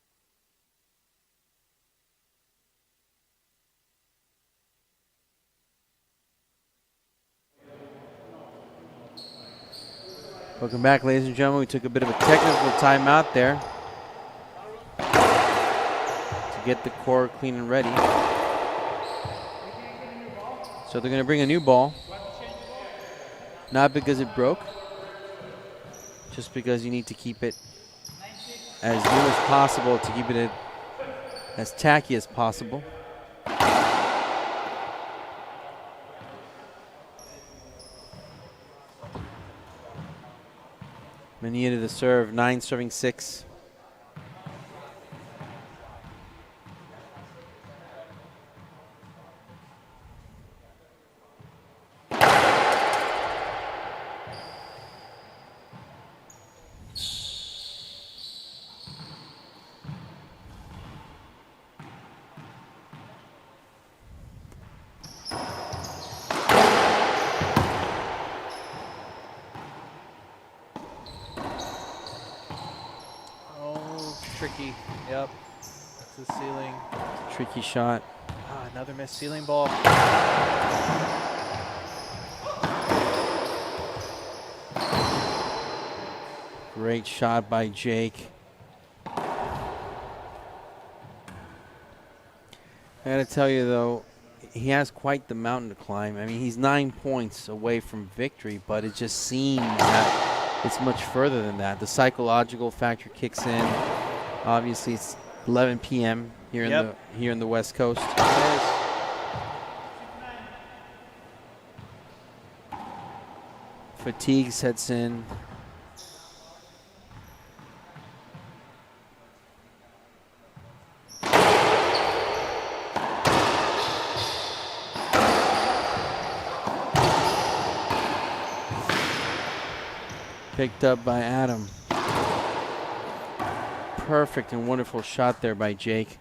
Welcome back, ladies and gentlemen. We took a bit of a technical timeout there to get the court clean and ready. So they're going to bring a new ball. Not because it broke, just because you need to keep it as new as possible, to keep it as tacky as possible. Manilla to the serve, 9 serving 6. Tricky. Yep. That's the ceiling. Tricky shot. Ah, another missed ceiling ball. Great shot by Jake. I gotta tell you though, he has quite the mountain to climb. I mean, he's 9 points away from victory, but it just seems that it's much further than that. The psychological factor kicks in. Obviously, it's 11 p.m. here in the West Coast. Fatigue sets in. Picked up by Adam. Perfect and wonderful shot there by Jake.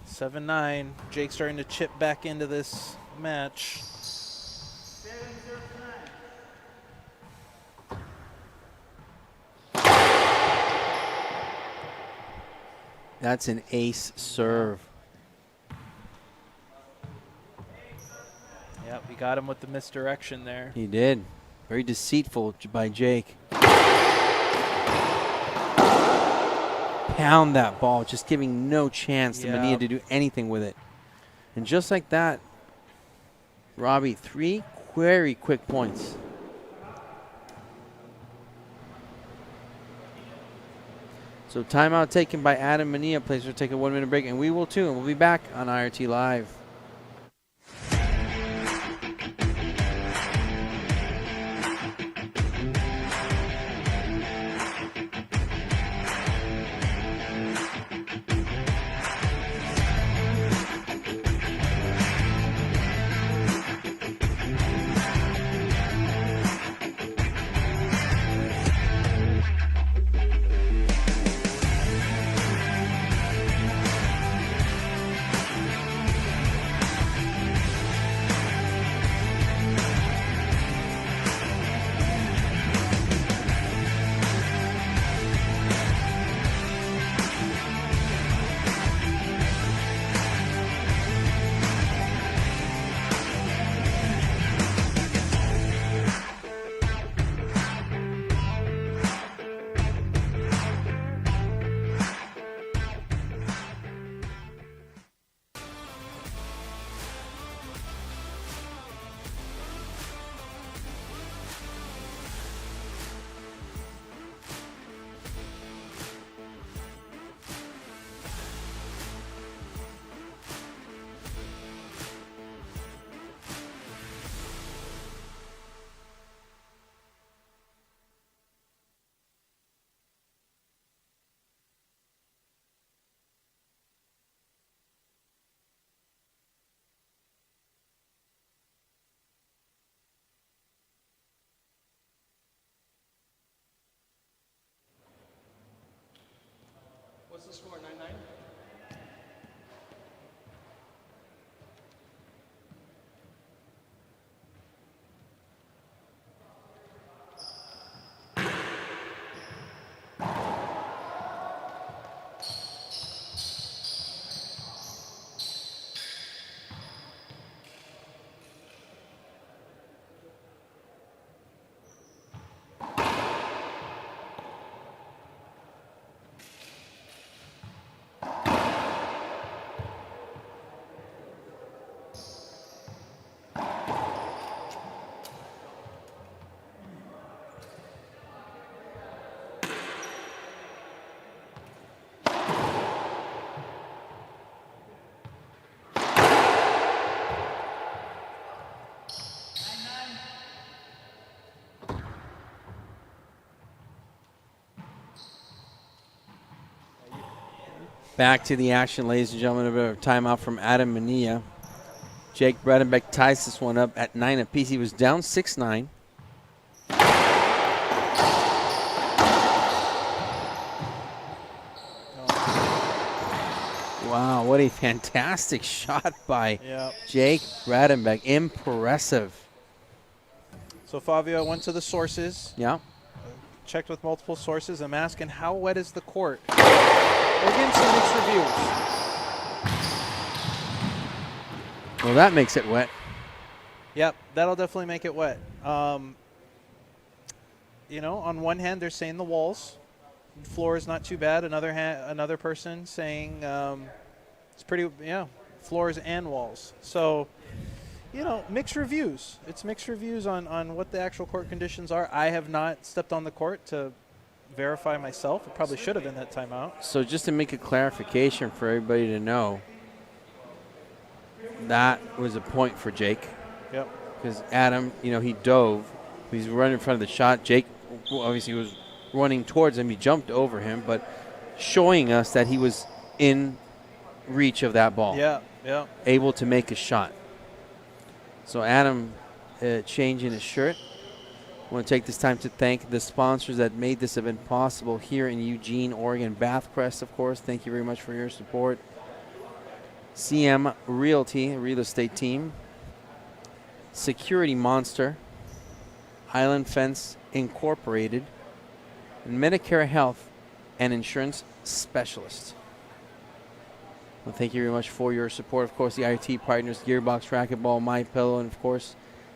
7-9. Jake starting to chip back into this match. That's an ace serve. Yeah, we got him with the misdirection there. He did. Very deceitful by Jake. Pound that ball, just giving no chance to Manilla to do anything with it. And just like that, Robbie, 3 very quick points. So timeout taken by Adam Manilla. Players will take a 1-minute break, and we will too. And we'll be back on IRT Live. Back to the action, ladies and gentlemen. A bit of timeout from Adam Manilla. Jake Bredenbeck ties this one up at 9 apiece. He was down 6-9. Wow, what a fantastic shot by Jake Bredenbeck. Impressive. So Fabio went to the sources. Yeah. Checked with multiple sources. I'm asking, how wet is the court? We're getting some mixed reviews. Well, that makes it wet. Yep, that'll definitely make it wet. You know, on one hand, they're saying the walls. The floor is not too bad. Another person saying it's pretty, floors and walls. So, you know, mixed reviews. It's mixed reviews on what the actual court conditions are. I have not stepped on the court to verify myself. It probably should have been that timeout. So just to make a clarification for everybody to know, that was a point for Jake. Yep. Because Adam, you know, he dove. He's running in front of the shot. Jake obviously was running towards him. He jumped over him, but showing us that he was in reach of that ball. Yeah. Able to make a shot. So Adam changing his shirt. I want to take this time to thank the sponsors that made this event possible here in Eugene, Oregon. Bathcrest, of course. Thank you very much for your support. CM Realty, real estate team. Security Monster. Island Fence Incorporated. And Medicare Health and Insurance Specialist. Well, thank you very much for your support. Of course, the IT partners, Gearbox, Racquetball, MyPillow, and of course,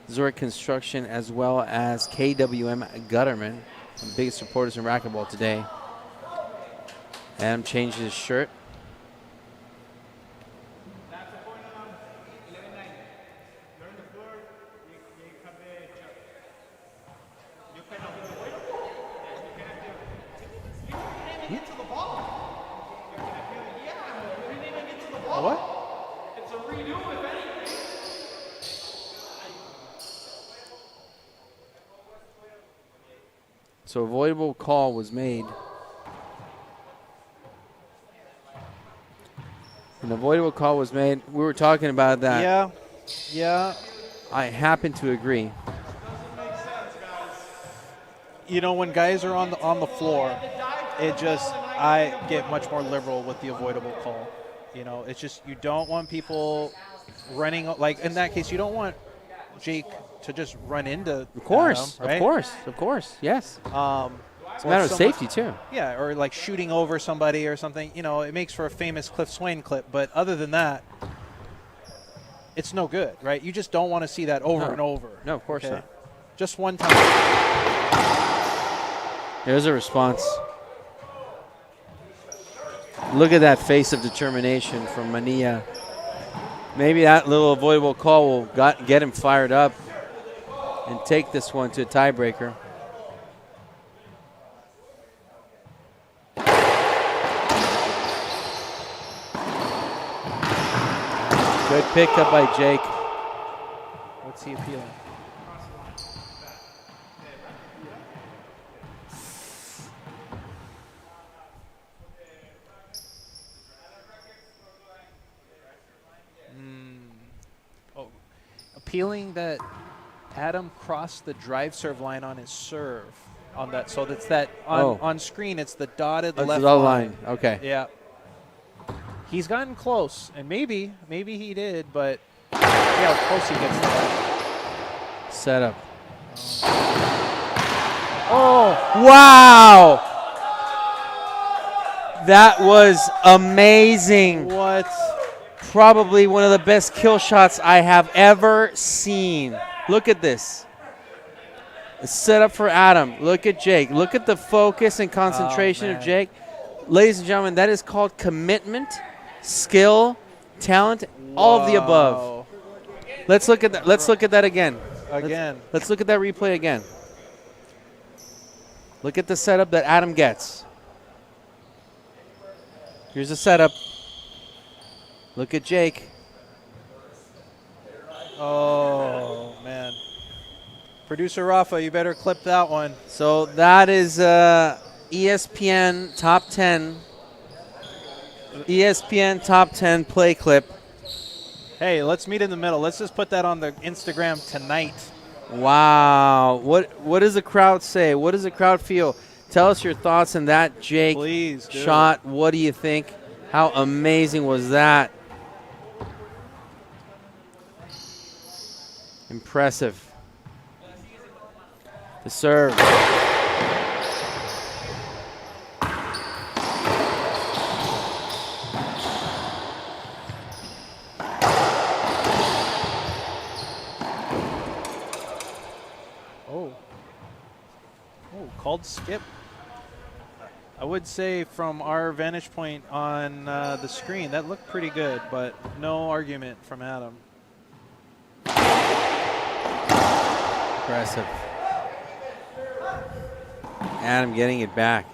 Zurich Construction, as well as KWM Gutterman, the biggest supporters in racquetball today. Adam changed his shirt. What? So avoidable call was made. An avoidable call was made. We were talking about that. Yeah. Yeah. I happen to agree. You know, when guys are on the floor, I get much more liberal with the avoidable call. You know, it's just you don't want people running, like in that case, you don't want Jake to just run into Of course, Adam, right? of course, yes. It's a Or matter of someone- safety too. Yeah, or like shooting over somebody or something. You know, it makes for a famous Cliff Swain clip, but other than that, it's no good, right? You just don't want to see that over No. and over. No, of course not. Just one time. There's a response. Look at that face of determination from Manilla. Maybe that little avoidable call will get him fired up and take this one to a tiebreaker. Good pickup by Jake. What's he appealing? Appealing that Adam crossed the drive serve line on his serve on that. So that's that on screen. It's the dotted That's left the line. Okay. Yeah. He's gotten close, and maybe he did, but yeah, how close he gets to that. Setup. Oh, wow. That was amazing. What? Probably one of the best kill shots I have ever seen. Look at this. A setup for Adam. Look at Jake. Look at the focus and concentration of Jake. Ladies and gentlemen, that is called commitment, skill, talent, all of the above. Let's look at that. Let's look at that again. Let's look at that replay again. Look at the setup that Adam gets. Here's the setup. Look at Jake. Oh, man. Producer Rafa, you better clip that one. So that is ESPN Top 10. ESPN Top 10 play clip. Hey, let's meet in the middle. Let's just put that on the Instagram tonight. Wow. What does the crowd say? What does the crowd feel? Tell us your thoughts on that Jake shot. What do you think? How amazing was that? Impressive. The serve. Called skip. I would say from our vantage point on the screen, that looked pretty good, but no argument from Adam. Impressive. Adam getting it back.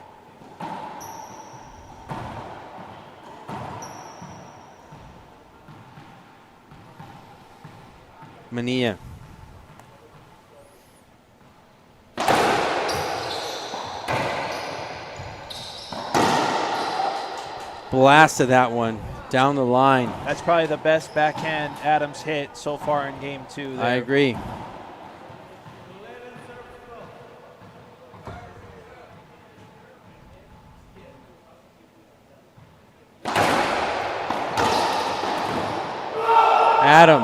Manilla. Blasted that one down the line. That's probably the best backhand Adams hit so far in game 2. There. I agree. Adam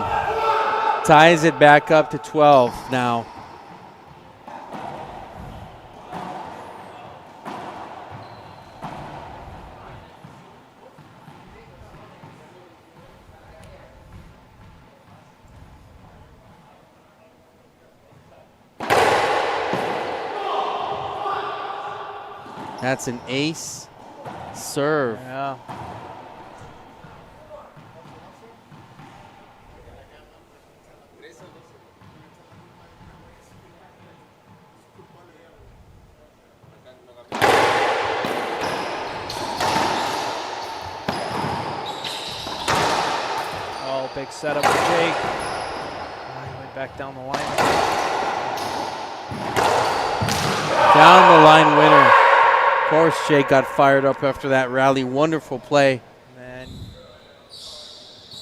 ties it back up to 12 now. That's an ace serve. Yeah. Oh, big setup for Jake. Oh, he went back down the line. Down the line winner. Of course, Jake got fired up after that rally. Wonderful play. And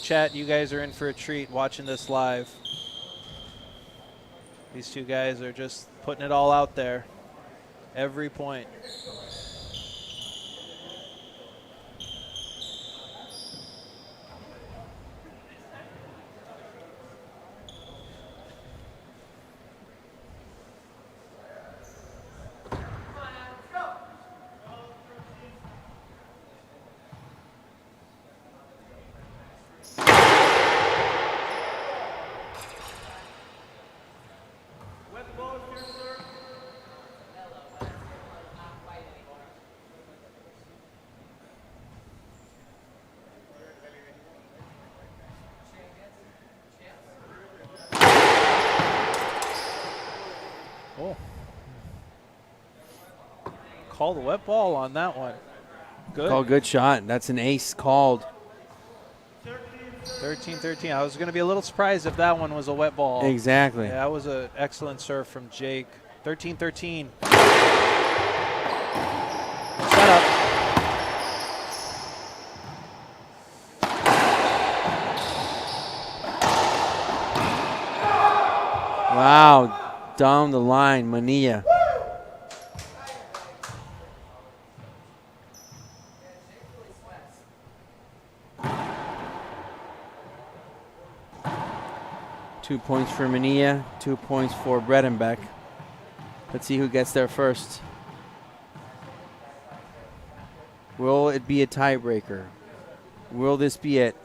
chat, you guys are in for a treat watching this live. These two guys are just putting it all out there. Every point. Oh. Call the wet ball on that one. Good. Oh, good shot. That's an ace called. 13-13. I was going to be a little surprised if that one was a wet ball. Exactly. Yeah, that was an excellent serve from Jake. 13-13. Setup. Wow. Down the line, Manilla. Two points for Manilla, 2 points for Bredenbeck. Let's see who gets there first. Will it be a tiebreaker? Will this be it?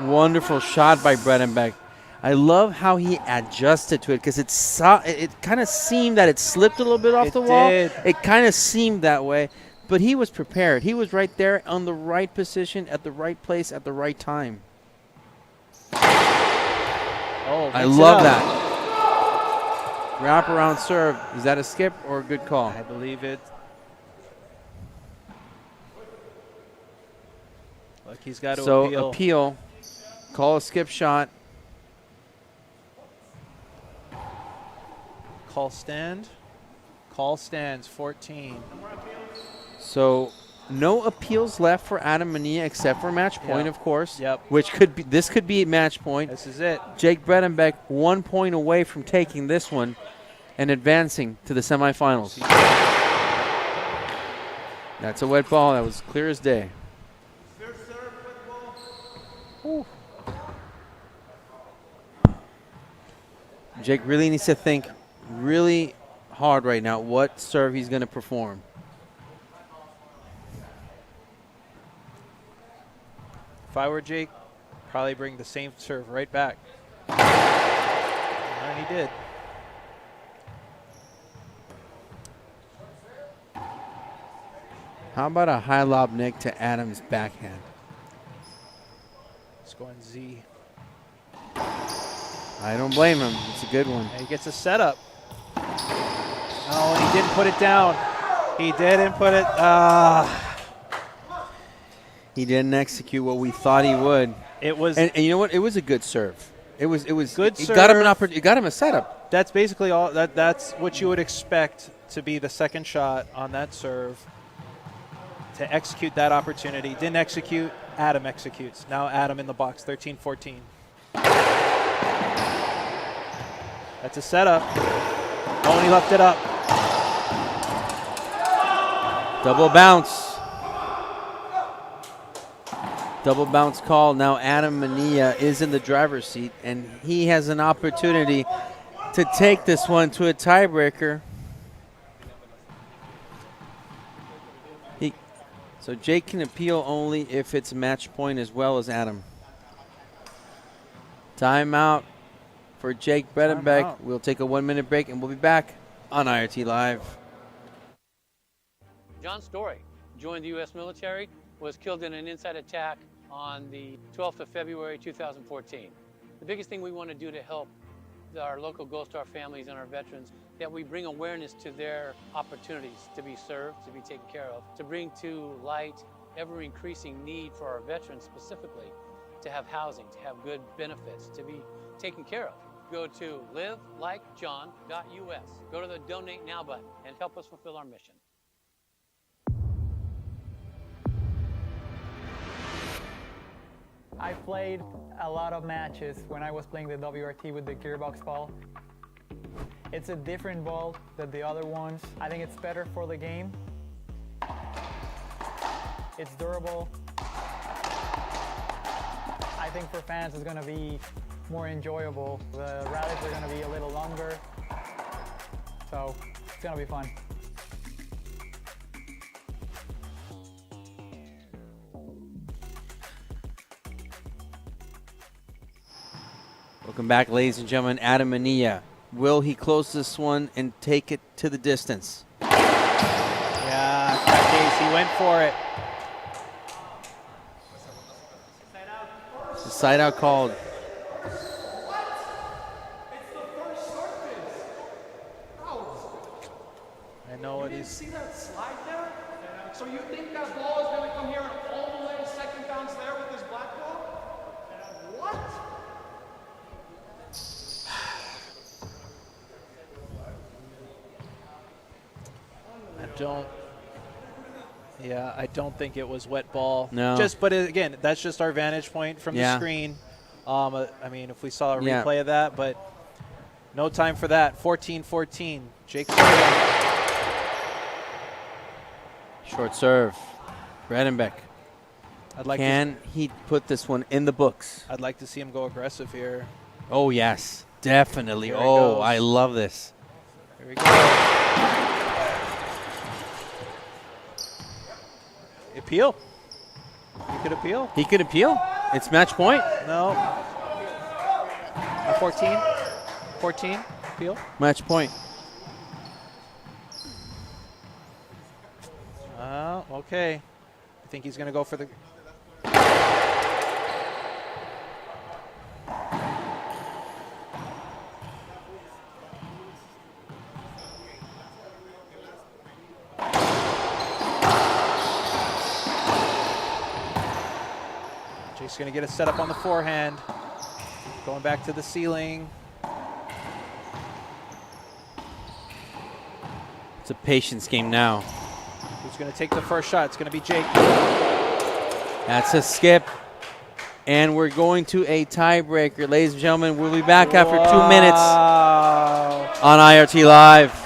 Wonderful shot by Bredenbeck. I love how he adjusted to it because it kind of seemed that it slipped a little bit off the wall. It kind of seemed that way, but he was prepared. He was right there on the right position, at the right place, at the right time. Oh, I love that. Wraparound serve. Is that a skip or a good call? I believe it. Look, he's got to appeal. Appeal. Call a skip shot. Call stand. Call stands 14. So no appeals left for Adam Manilla except for match point, Yep. of course. Yep. Which could be this could be a match point. This is it. Jake Bredenbeck 1 point away from taking this one and advancing to the semifinals. That's a wet ball. That was clear as day. Jake really needs to think really hard right now what serve he's going to perform. If I were Jake, probably bring the same serve right back. And he did. How about a high lob nick to Adam's backhand? Let's go on Z. I don't blame him. It's a good one. And he gets a setup. Oh, and he didn't put it down. He didn't put it. He didn't execute what we thought he would. It was. And you know what? It was a good serve. It was Good it got him an serve. opportunity. It got him a setup. That's basically all. That's what you would expect to be the second shot on that serve. To execute that opportunity. Didn't execute. Adam executes. Now Adam in the box. 13-14. That's a setup. Oh, and he left it up. Double bounce. Double bounce call. Now Adam Manilla is in the driver's seat, and he has an opportunity to take this one to a tiebreaker. So Jake can appeal only if it's match point as well as Adam. Timeout. for Jake Bredenbeck. We'll take a 1-minute break, and we'll be back on IRT Live. John Story joined the U.S. military, was killed in an inside attack on the 12th of February 2014. The biggest thing we want to do to help our local Gold Star families and our veterans, that we bring awareness to their opportunities to be served, to be taken care of, to bring to light ever-increasing need for our veterans specifically to have housing, to have good benefits, to be taken care of. Go to livelikejohn.us. Go to the Donate Now button and help us fulfill our mission. I played a lot of matches when I was playing the WRT with the gearbox ball. It's a different ball than the other ones. I think it's better for the game. It's durable. I think for fans it's going to be more enjoyable. The rallies are going to be a little longer, so it's going to be fun. Welcome back, ladies and gentlemen. Adam Manilla. Will he close this one and take it to the distance? Yeah, that case, he went for it. The side out called. I know it is. See that slide there? So you think that ball is going to come here and all the way to second bounce there with this black ball? What? I don't think it was wet ball. No. But again, that's just our vantage point from the screen. I mean, if we saw a replay of that, but no time for that. 14-14. Jake. Short serve. Bredenbeck. Can he put this one in the books? I'd like to see him go aggressive here. Oh, yes. Definitely. Here he Oh, goes. I love this. Here we go. Appeal. He could appeal. He could appeal. It's match point. No. 14. 14. Appeal. Match point. Okay. I think he's going to go for the... Jake's going to get a setup on the forehand. Going back to the ceiling. It's a patience game now. Who's going to take the first shot? It's going to be Jake. That's a skip. And we're going to a tiebreaker. Ladies and gentlemen, we'll be back after 2 minutes on IRT Live.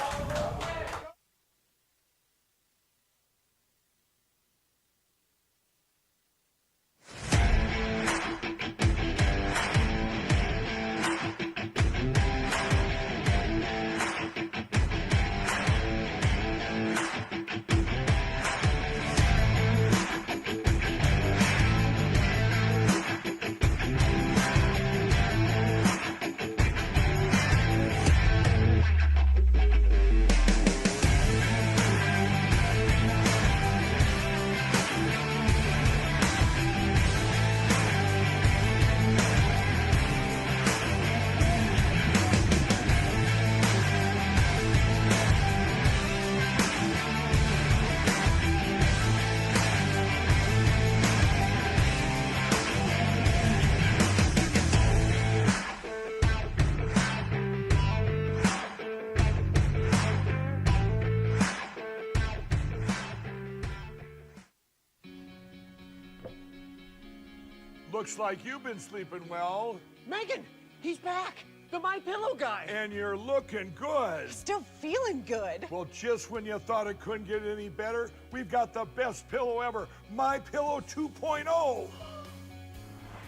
Looks like you've been sleeping well. Megan, he's back. The My Pillow guy. And you're looking good. Still feeling good. Well, just when you thought it couldn't get any better, we've got the best pillow ever, My Pillow 2.0.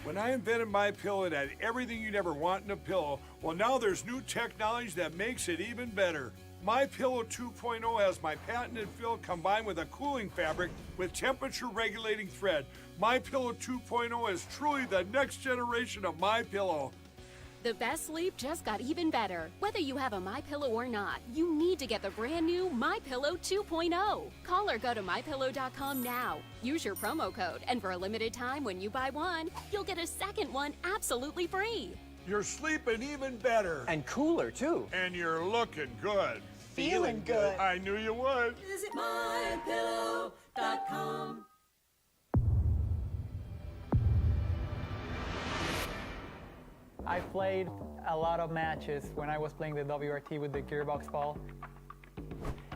When I invented My Pillow, it had everything you'd ever want in a pillow. Well, now there's new technology that makes it even better. My Pillow 2.0 has my patented fill combined with a cooling fabric with temperature regulating thread. My Pillow 2.0 is truly the next generation of My Pillow. The best sleep just got even better. Whether you have a MyPillow or not, you need to get the brand new MyPillow 2.0. Call or go to MyPillow.com now. Use your promo code, and for a limited time when you buy one, you'll get a second one absolutely free. You're sleeping even better. And cooler, too. And you're looking good. Feeling good. I knew you would. Visit MyPillow.com. I played a lot of matches when I was playing the WRT with the gearbox ball.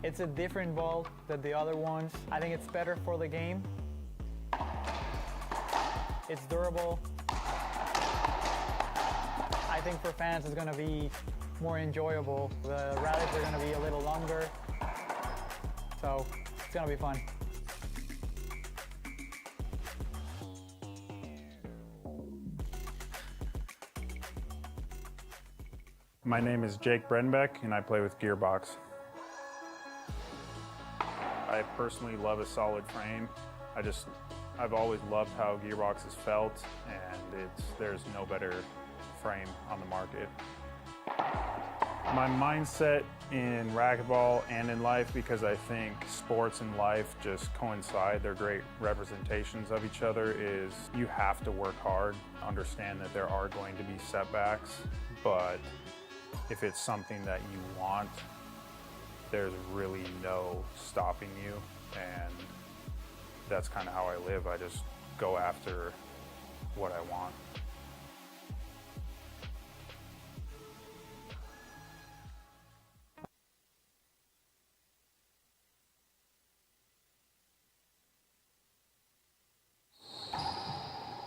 It's a different ball than the other ones. I think it's better for the game. It's durable. I think for fans it's going to be more enjoyable. The rallies are going to be a little longer, so it's going to be fun. My name is Jake Bredenbeck, and I play with Gearbox. I personally love a solid frame. I've always loved how Gearbox has felt, and there's no better frame on the market. My mindset in racquetball and in life, because I think sports and life just coincide, they're great representations of each other, is you have to work hard, understand that there are going to be setbacks, but if it's something that you want, there's really no stopping you, and that's kind of how I live. I just go after what I want.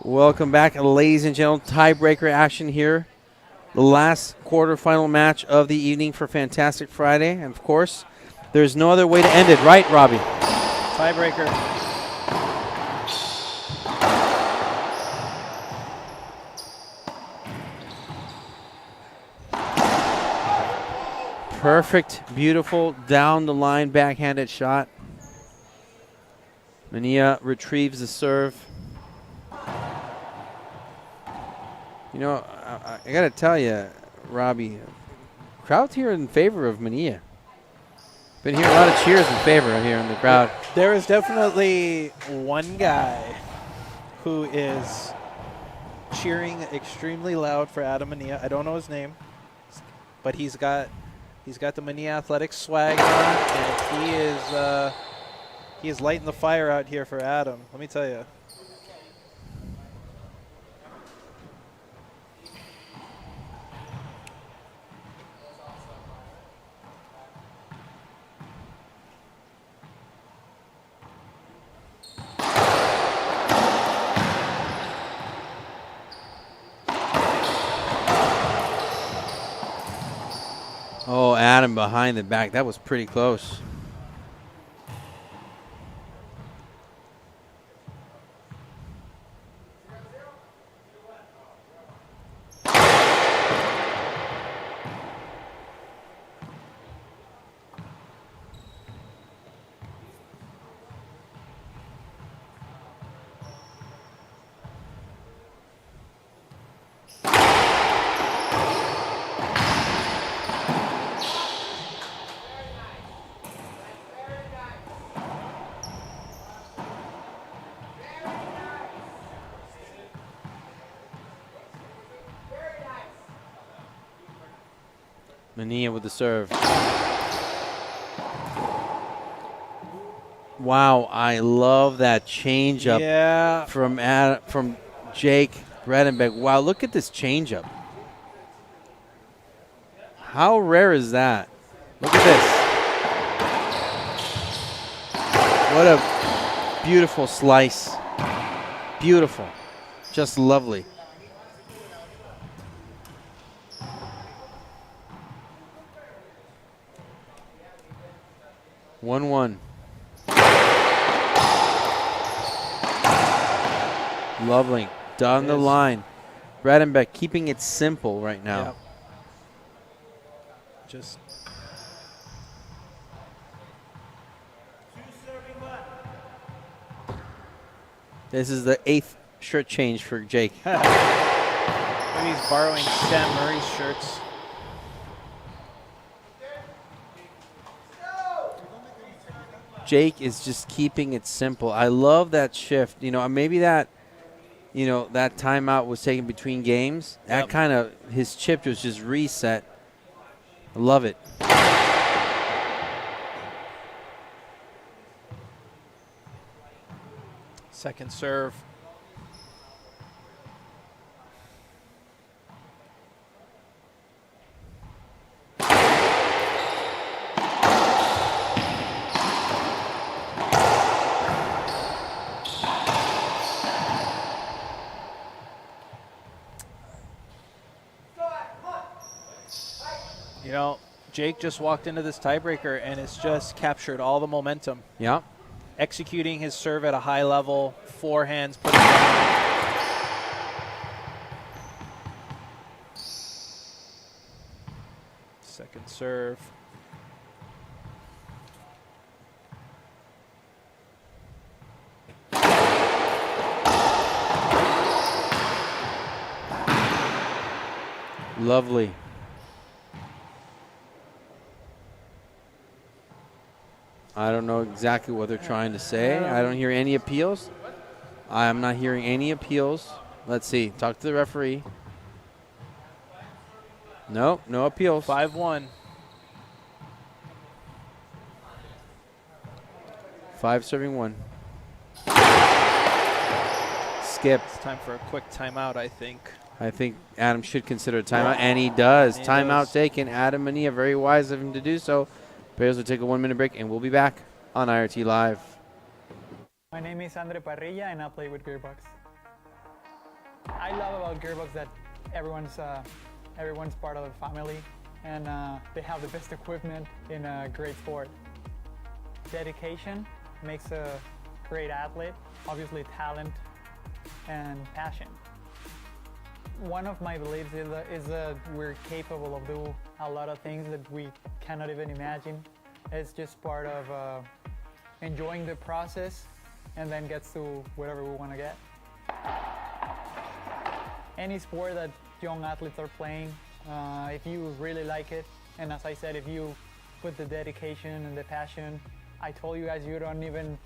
Welcome back, ladies and gentlemen. Tiebreaker action here. The last quarterfinal match of the evening for Fantastic Friday. And, of course, there's no other way to end it, right, Robbie? Tiebreaker. Perfect, beautiful, down-the-line backhanded shot. Manilla retrieves the serve. You know, I got to tell you, Robbie, crowd here in favor of Manilla. Been hearing a lot of cheers in favor here in the crowd. There is definitely one guy who is cheering extremely loud for Adam Manilla. I don't know his name, but he's got the Manilla Athletics swag on, and he is lighting the fire out here for Adam. Let me tell you. Oh, Adam behind the back. That was pretty close. Manilla with the serve. Wow, I love that changeup from Jake Bredenbeck. Wow, look at this changeup. How rare is that? Look at this. What a beautiful slice. Beautiful. Just lovely. One. Lovely. Down the line. Bredenbeck keeping it simple right now. Yep. Just this is the 8th shirt change for Jake. Look at Maybe he's borrowing Sam Murray's shirts. Jake is just keeping it simple. I love that shift. You know, maybe that, you know, that timeout was taken between games. That Yep. kind of, his chip was just reset. I love it. Second serve. You know, Jake just walked into this tiebreaker and has just captured all the momentum. Yeah. Executing his serve at a high level, forehands, put it down. Second serve. Lovely. I don't know exactly what they're trying to say. I don't hear any appeals. I'm not hearing any appeals. Let's see. Talk to the referee. No, no appeals. 5-1. 5-1. Skip. It's time for a quick timeout, I think. I think Adam should consider a timeout, and he does. He Timeout does. taken. Adam Manilla, very wise of him to do so. Bears will take a 1-minute break, and we'll be back on IRT Live. My name is Andre Parrilla and I play with Gearbox. I love about Gearbox that everyone's part of the family and they have the best equipment in a great sport. Dedication makes a great athlete, obviously talent and passion. One of my beliefs is that we're capable of doing a lot of things that we cannot even imagine. It's just part of enjoying the process and then gets to whatever we want to get. Any sport that young athletes are playing, if you really like it, and as I said, if you put the dedication and the passion, I told you guys you don't even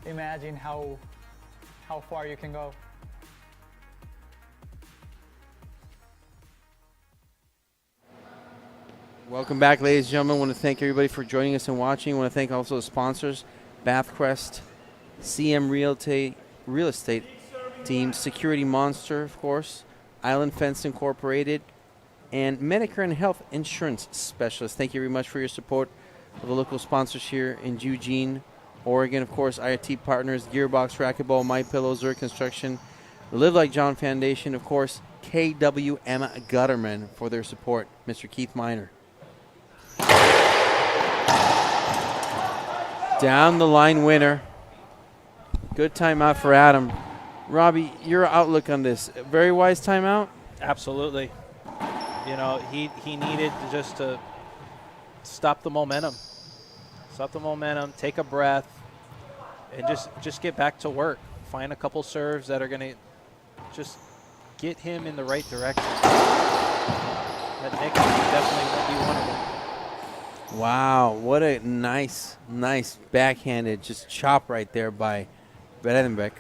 imagine how far you can go. Welcome back, ladies and gentlemen. I want to thank everybody for joining us and watching. I want to thank also the sponsors, Bathcrest, CM Real Estate Team, Security Monster, of course, Island Fence Incorporated, and Medicare and Health Insurance Specialist. Thank you very much for your support of the local sponsors here in Eugene, Oregon. Of course, IRT partners, Gearbox, Racquetball, My Pillow, Zurich Construction, the Live Like John Foundation, of course, KWM Gutterman for their support. Mr. Keith Miner. Down the line winner. Good timeout for Adam. Robbie, your outlook on this. Very wise timeout? Absolutely. You know, he needed just to stop the momentum. Stop the momentum, take a breath, and just get back to work. Find a couple serves that are going to just get him in the right direction. That Nick definitely won't be one of them. Wow, what a nice backhanded just chop right there by Bredenbeck.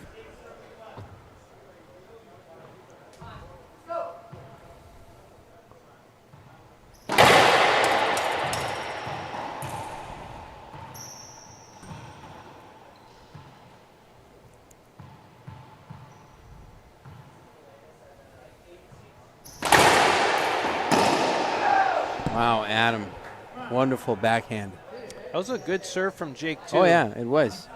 Wow, Adam. Wonderful backhand. That was a good serve from Jake, too. Oh, yeah, it was.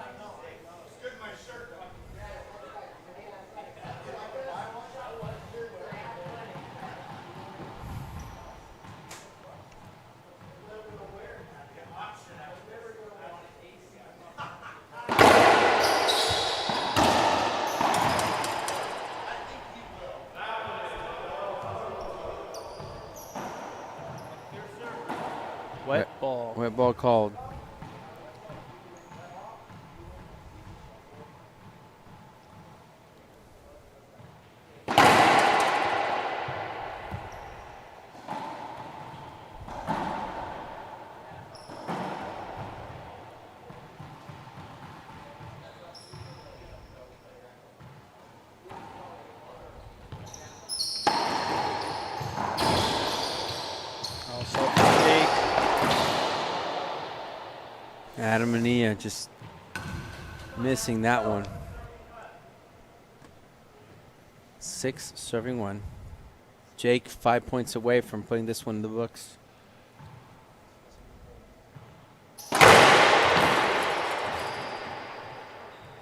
Wet ball. Wet ball called. Adam Manilla just missing that one. 6 serving 1. Jake 5 points away from putting this one in the books.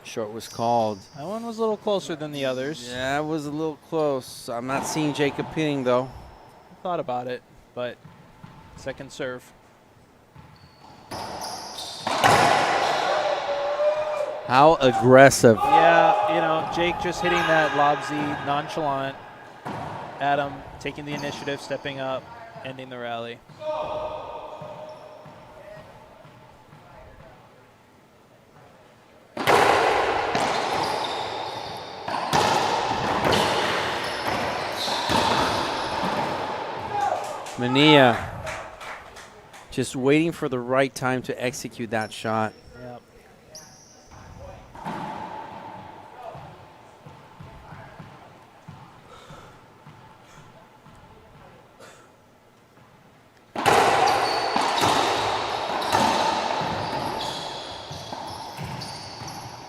Short was called. That one was a little closer than the others. Yeah, it was a little close. I'm not seeing Jake appealing, though. I thought about it, but second serve. How aggressive. Yeah, you know, Jake just hitting that lobsy, nonchalant. Adam taking the initiative, stepping up, ending the rally. Manilla just waiting for the right time to execute that shot. Yep.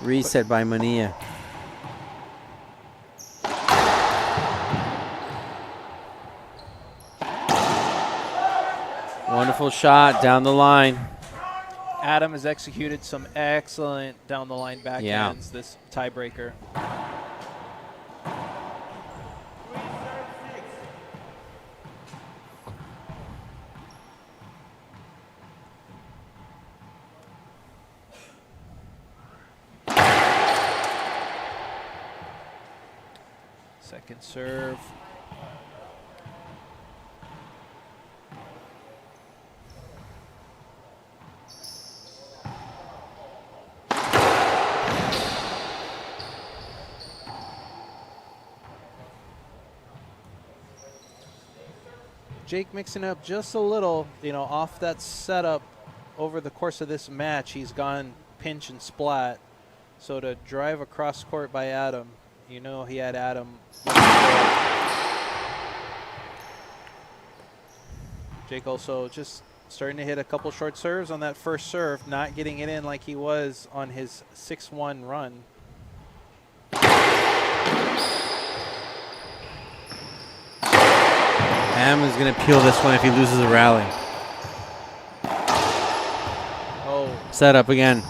Reset by Manilla. Wonderful shot down the line. Adam has executed some excellent down the line backhands, Yeah. this tiebreaker. Second serve. Jake mixing up just a little, you know, off that setup over the course of this match. He's gone pinch and splat. So to drive across court by Adam, you know he had Adam. Jake also just starting to hit a couple short serves on that first serve, not getting it in like he was on his 6-1 run. Ham is going to peel this one if he loses a rally. Oh. Set up again.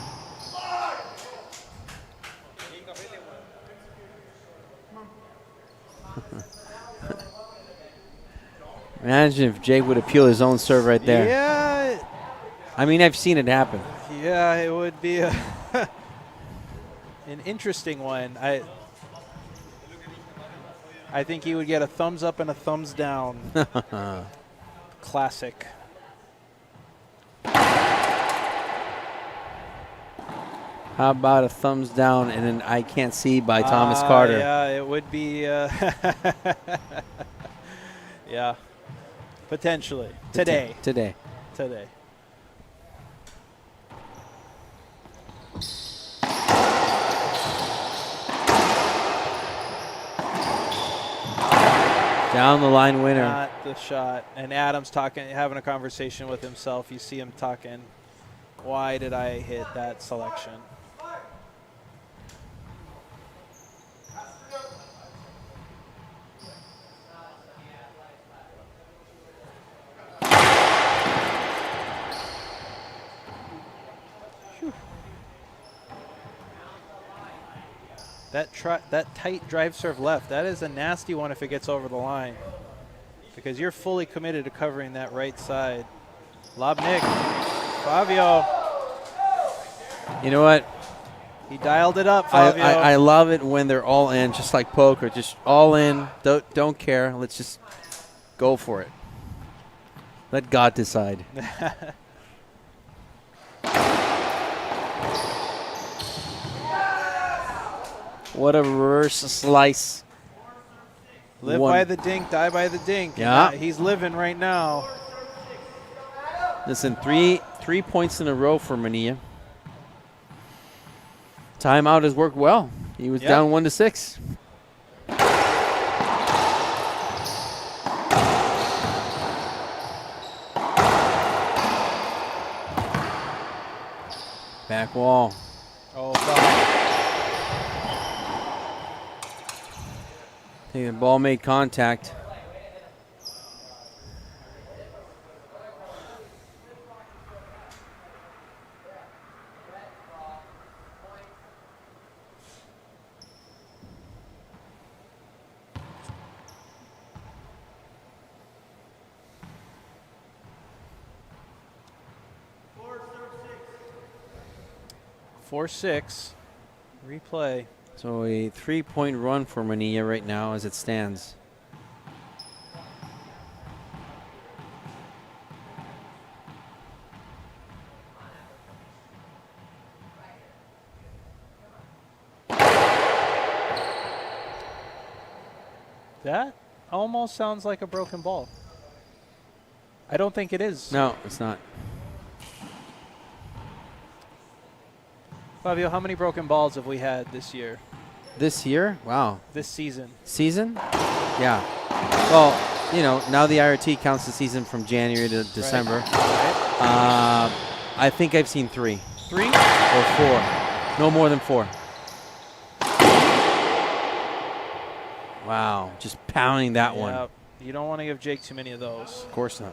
Imagine if Jake would appeal his own serve right there. Yeah. I mean, I've seen it happen. Yeah, it would be a an interesting one. I think he would get a thumbs up and a thumbs down. Classic. How about a thumbs down and an I can't see by Thomas Carter? Yeah, it would be. Yeah, potentially. Today. Today. Down the line winner. Not the shot. And Adam's talking, having a conversation with himself. You see him talking, why did I hit that selection? That tight drive serve left, that is a nasty one if it gets over the line, because you're fully committed to covering that right side. Lobnik, Fabio. You know what? He dialed it up, Fabio. I love it when they're all in, just like poker, just all in, don't care. Let's just go for it. Let God decide. What a reverse slice. Live by the dink, die by the dink. Yeah. He's living right now. Listen, three points in a row for Manilla. Timeout has worked well. He was down 1-6. Back wall. Oh, God. I think the ball made contact. Four, 4-6. Replay. So a 3-point run for Manilla right now as it stands. That almost sounds like a broken ball. I don't think it is. No, it's not. Fabio, how many broken balls have we had this year? This year? Wow. This season? Season? Yeah. Well, you know, now the IRT counts the season from January to December. Right. I think I've seen 3. 3? Or 4. No more than 4. Wow. Just pounding that one. Yeah, you don't want to give Jake too many of those. Of course not.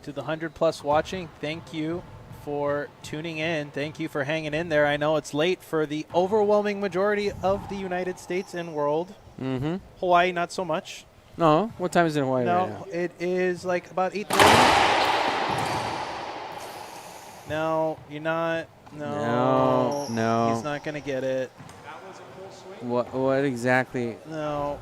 To the 100+ watching, thank you for tuning in. Thank you for hanging in there. I know it's late for the overwhelming majority of the United States and world. Mm-hmm. Hawaii, not so much. No. What time is it in Hawaii right now? No, it is like about 8:30. No, you're not. No. No. He's not going to get it. What exactly? No.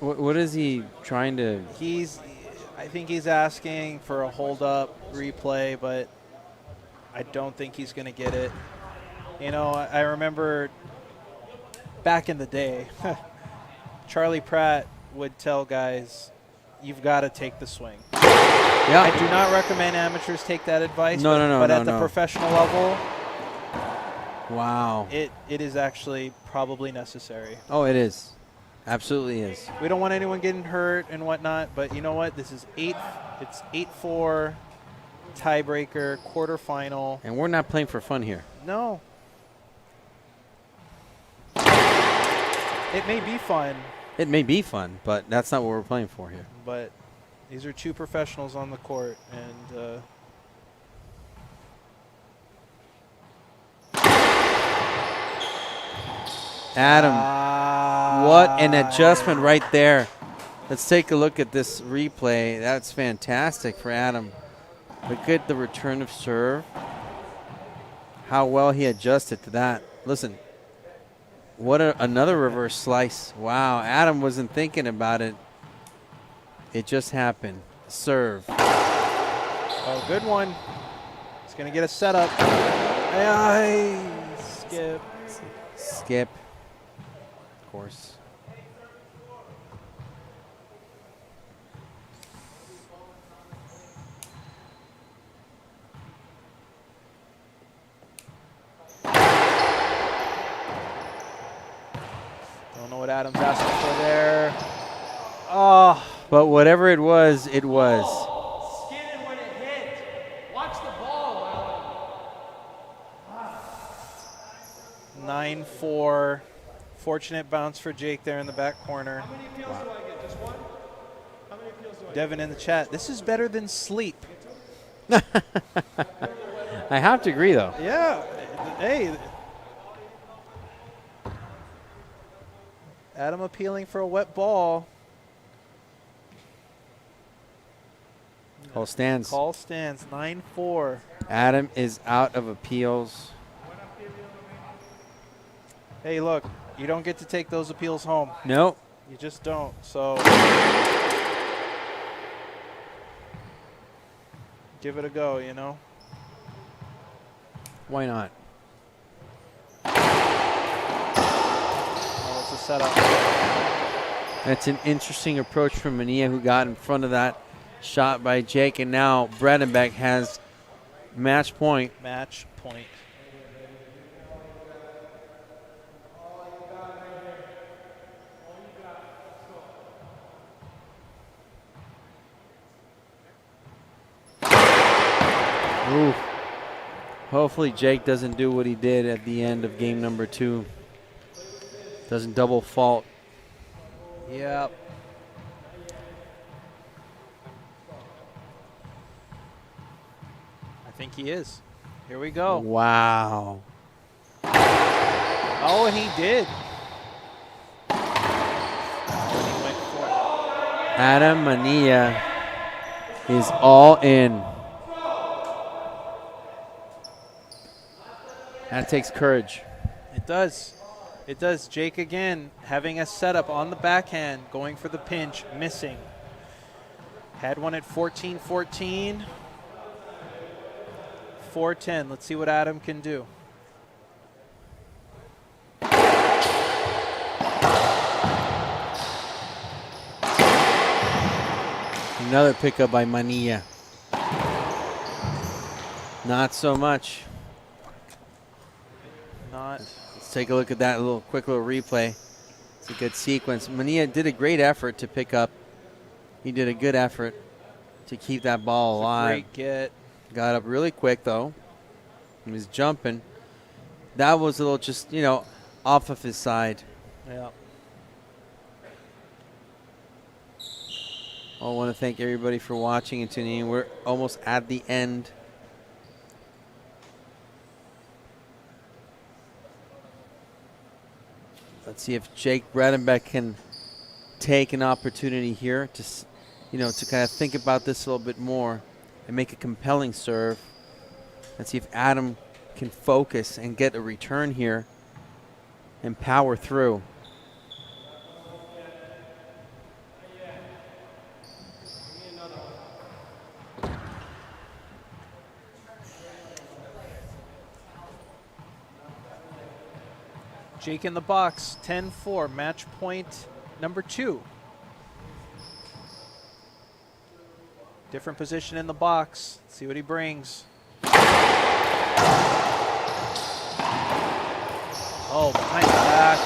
What is he trying to? I think he's asking for a hold-up replay, but I don't think he's going to get it. You know, I remember back in the day, Charlie Pratt would tell guys, you've got to take the swing. Yeah. I do not recommend amateurs take that advice. No, but no, at the professional level, wow. it is actually probably necessary. Oh, it is. Absolutely is. We don't want anyone getting hurt and whatnot, but you know what? This is it's 8-4 tiebreaker quarterfinal. And we're not playing for fun here. No. It may be fun. It may be fun, but that's not what we're playing for here. But these are two professionals on the court, and Adam, what an adjustment right there. Let's take a look at this replay. That's fantastic for Adam. Look at the return of serve. How well he adjusted to that. Listen, what another reverse slice. Wow, Adam wasn't thinking about it. It just happened. Serve. Oh, good one. He's going to get a setup. Skip. Skip. Of course. Don't know what Adam's asking for there. Oh. But whatever it was, it was. Skin it when it hit. Watch the ball, Alan. 9-4. Fortunate bounce for Jake there in the back corner. How many appeals do I get? Just one? How many appeals do I Devin in the chat. This is better than sleep. I have to agree, though. Yeah. Hey. Adam appealing for a wet ball. Call stands. Call stands. 9-4. Adam is out of appeals. Hey, look. You don't get to take those appeals home. Nope. You just don't. So give it a go, you know. Why not? Oh, it's a setup. That's an interesting approach from Manilla, who got in front of that shot by Jake, and now Bredenbeck has match point. Match point. Ooh. Hopefully Jake doesn't do what he did at the end of game number 2. Doesn't double fault. Yep. I think he is. Here we go. Wow. Oh, and he did. And he went for it. Adam Manilla is all in. That takes courage. It does. It does. Jake again having a setup on the backhand, going for the pinch, missing. Had one at 14-14. 4-10. Let's see what Adam can do. Another pickup by Manilla. Not so much. Not. Let's take a look at that quick little replay. It's a good sequence. Manilla did a great effort to pick up. He did a good effort to keep that ball alive. Great get. Got up really quick, though. He was jumping. That was a little just, off of his side. Yeah. I want to thank everybody for watching and tuning in. We're almost at the end. Let's see if Jake Bredenbeck can take an opportunity here to, to kind of think about this a little bit more and make a compelling serve. Let's see if Adam can focus and get a return here and power through. Jake in the box, 10-4, match point number 2. Different position in the box. See what he brings. Oh, behind the back.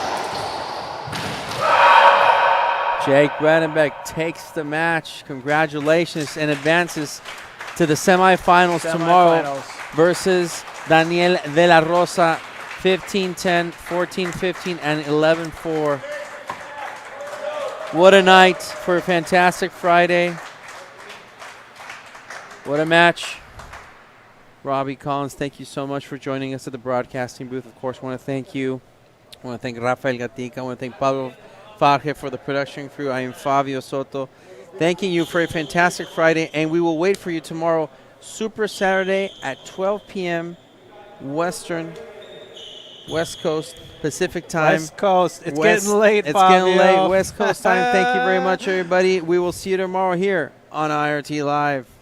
Jake Bredenbeck takes the match. Congratulations, and advances to the semifinals tomorrow versus Daniel De La Rosa. 15-10, 14-15, and 11-4. What a night for a fantastic Friday. What a match. Robbie Collins, thank you so much for joining us at the broadcasting booth. Of course, I want to thank you. I want to thank Rafael Gatica. I want to thank Pablo Farge for the production crew. I am Fabio Soto. Thanking you for a fantastic Friday, and we will wait for you tomorrow, Super Saturday at 12 p.m. West Coast Pacific time. West Coast. It's getting late, It's Fabio. getting late. West Coast time. Thank you very much, everybody. We will see you tomorrow here on IRT Live.